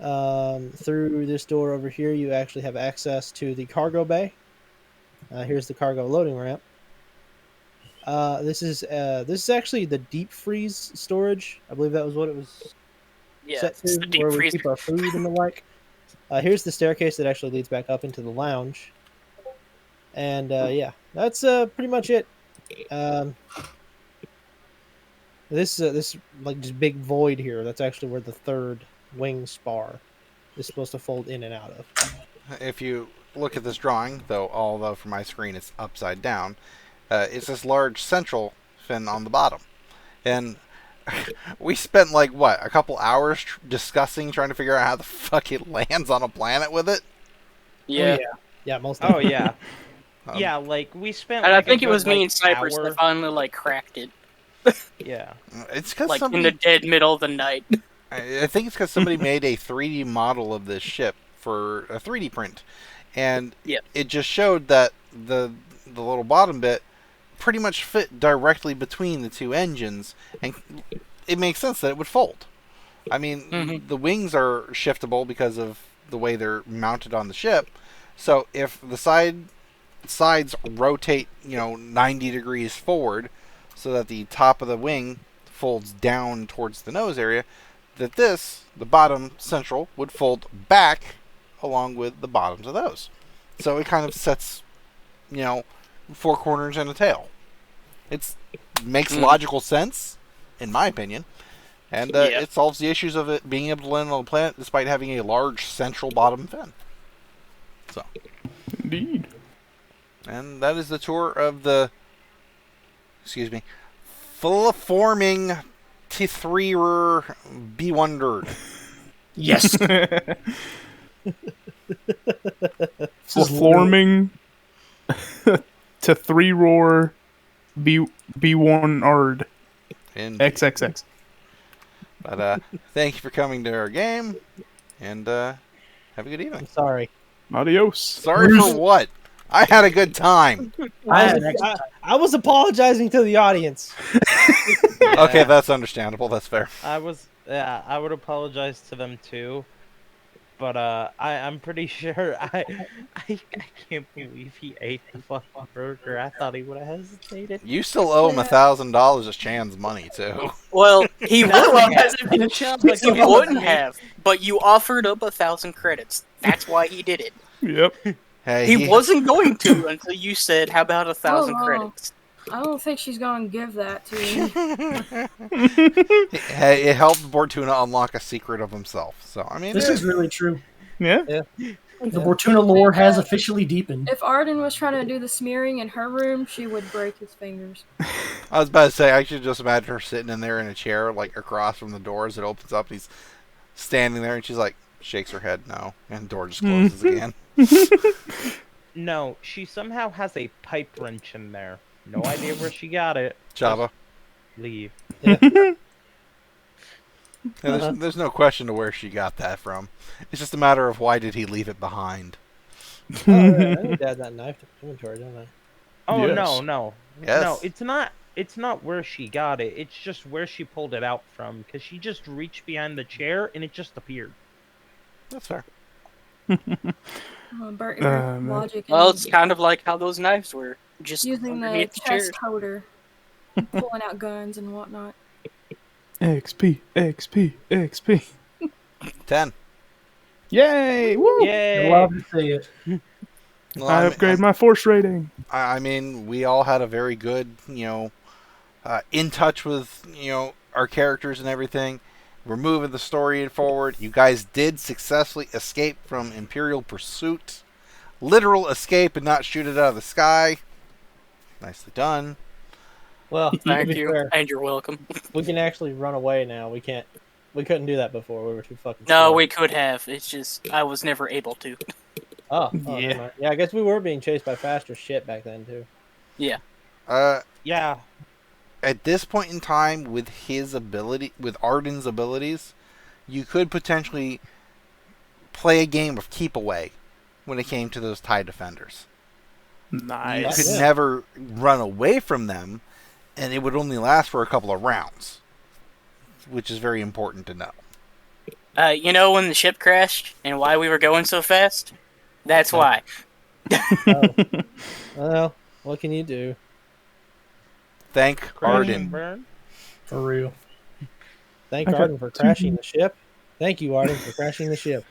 Through this door over here, you actually have access to the cargo bay. Here's the cargo loading ramp. This is actually the deep freeze storage. I believe that was what it was Yeah, set it's to, the deep where we freezer. keep our food and the like. Here's the staircase that actually leads back up into the lounge. And yeah, that's pretty much it. This like just big void here. That's actually where the third wing spar is supposed to fold in and out of. If you look at this drawing, although from my screen it's upside down, it's this large central fin on the bottom. And we spent a couple hours discussing, trying to figure out how the fuck it lands on a planet with it. Yeah. Yeah, most. Oh, yeah. Um, Yeah, we spent And I a think it good, was me and Cypress hour. that finally cracked it, Yeah. It's because in somebody. the dead middle of the night. I think it's because somebody made a 3D model of this ship for a 3D print, and Yeah. it just showed that the little bottom bit pretty much fit directly between the two engines, and it makes sense that it would fold. I mean, the wings are shiftable because of the way they're mounted on the ship. So if the sides rotate, 90 degrees forward, so that the top of the wing folds down towards the nose area, that the bottom central, would fold back along with the bottoms of those. So it kind of sets, 4 corners and a tail. It makes logical sense, in my opinion. And it solves the issues of it being able to land on the planet despite having a large central bottom fin. So, Indeed. and that is the tour of the, full-forming T3 B100. Yes. This is Forming to 3 roar B1 Ard Indeed. XXX. But thank you for coming to our game, and have a good I'm evening. sorry. Adios. Sorry for what? I had a good time. I was apologizing to the audience. Okay, that's understandable. That's fair. I would apologize to them too. But I'm pretty sure I can't believe he ate the fucking burger. I thought he would have hesitated. You still owe him $1,000 as Chan's money too. Well, he wouldn't have. It sounds like He wouldn't have, but you offered up 1,000 credits. That's why he did it. Yep. Hey, He wasn't going to until you said, "How about 1,000 Oh. credits?" I don't think she's gonna give that to you. Hey, it helped Bortuna unlock a secret of himself. So I mean, This is really true. Yeah. The Bortuna lore has officially deepened. If Arden was trying to do the smearing in her room, she would break his fingers. I was about to say, I should just imagine her sitting in there in a chair, like across from the door as it opens up. And he's standing there, and she's like, shakes her head no, and the door just closes again. No, she somehow has a pipe wrench in there. No idea where she got it. Chabba. Leave. Yeah, there's no question to where she got that from. It's just a matter of why did he leave it behind. Oh, yeah, I need to add that knife to inventory, don't I? Oh Yes. no. Yes. No, it's not where she got it. It's just where she pulled it out from. Because she just reached behind the chair and it just appeared. That's fair. Bert, Man. logic Well, and it's kind of like how those knives were, just using the underneath the chair. chest holder, pulling out guns and whatnot. XP, XP, XP. 10. Yay! Woo! Yay! I love to see it. Well, I upgrade my force rating. I mean, we all had a very good, in touch with, our characters and everything. We're moving the story forward. You guys did successfully escape from Imperial pursuit. Literal escape and not shoot it out of the sky. Nicely done. Well, to Thank be you, fair, and you're welcome. we can actually run away now. We couldn't do that before. We were too fucking No, slow. we could have. It's just I was never able to. Oh, Yeah. never mind. Yeah, I guess we were being chased by faster shit back then too. Yeah. Yeah. At this point in time, with Arden's abilities, you could potentially play a game of keep away when it came to those TIE defenders. You Nice. could Yeah. never run away from them, and it would only last for a couple of rounds, which is very important to know. You know when the ship crashed and why we were going so fast? That's why. Oh. Well, what can you do? Thank Crash and Arden. burn. For real. Thank Okay. Arden for crashing the ship. Thank you, Arden, for crashing the ship.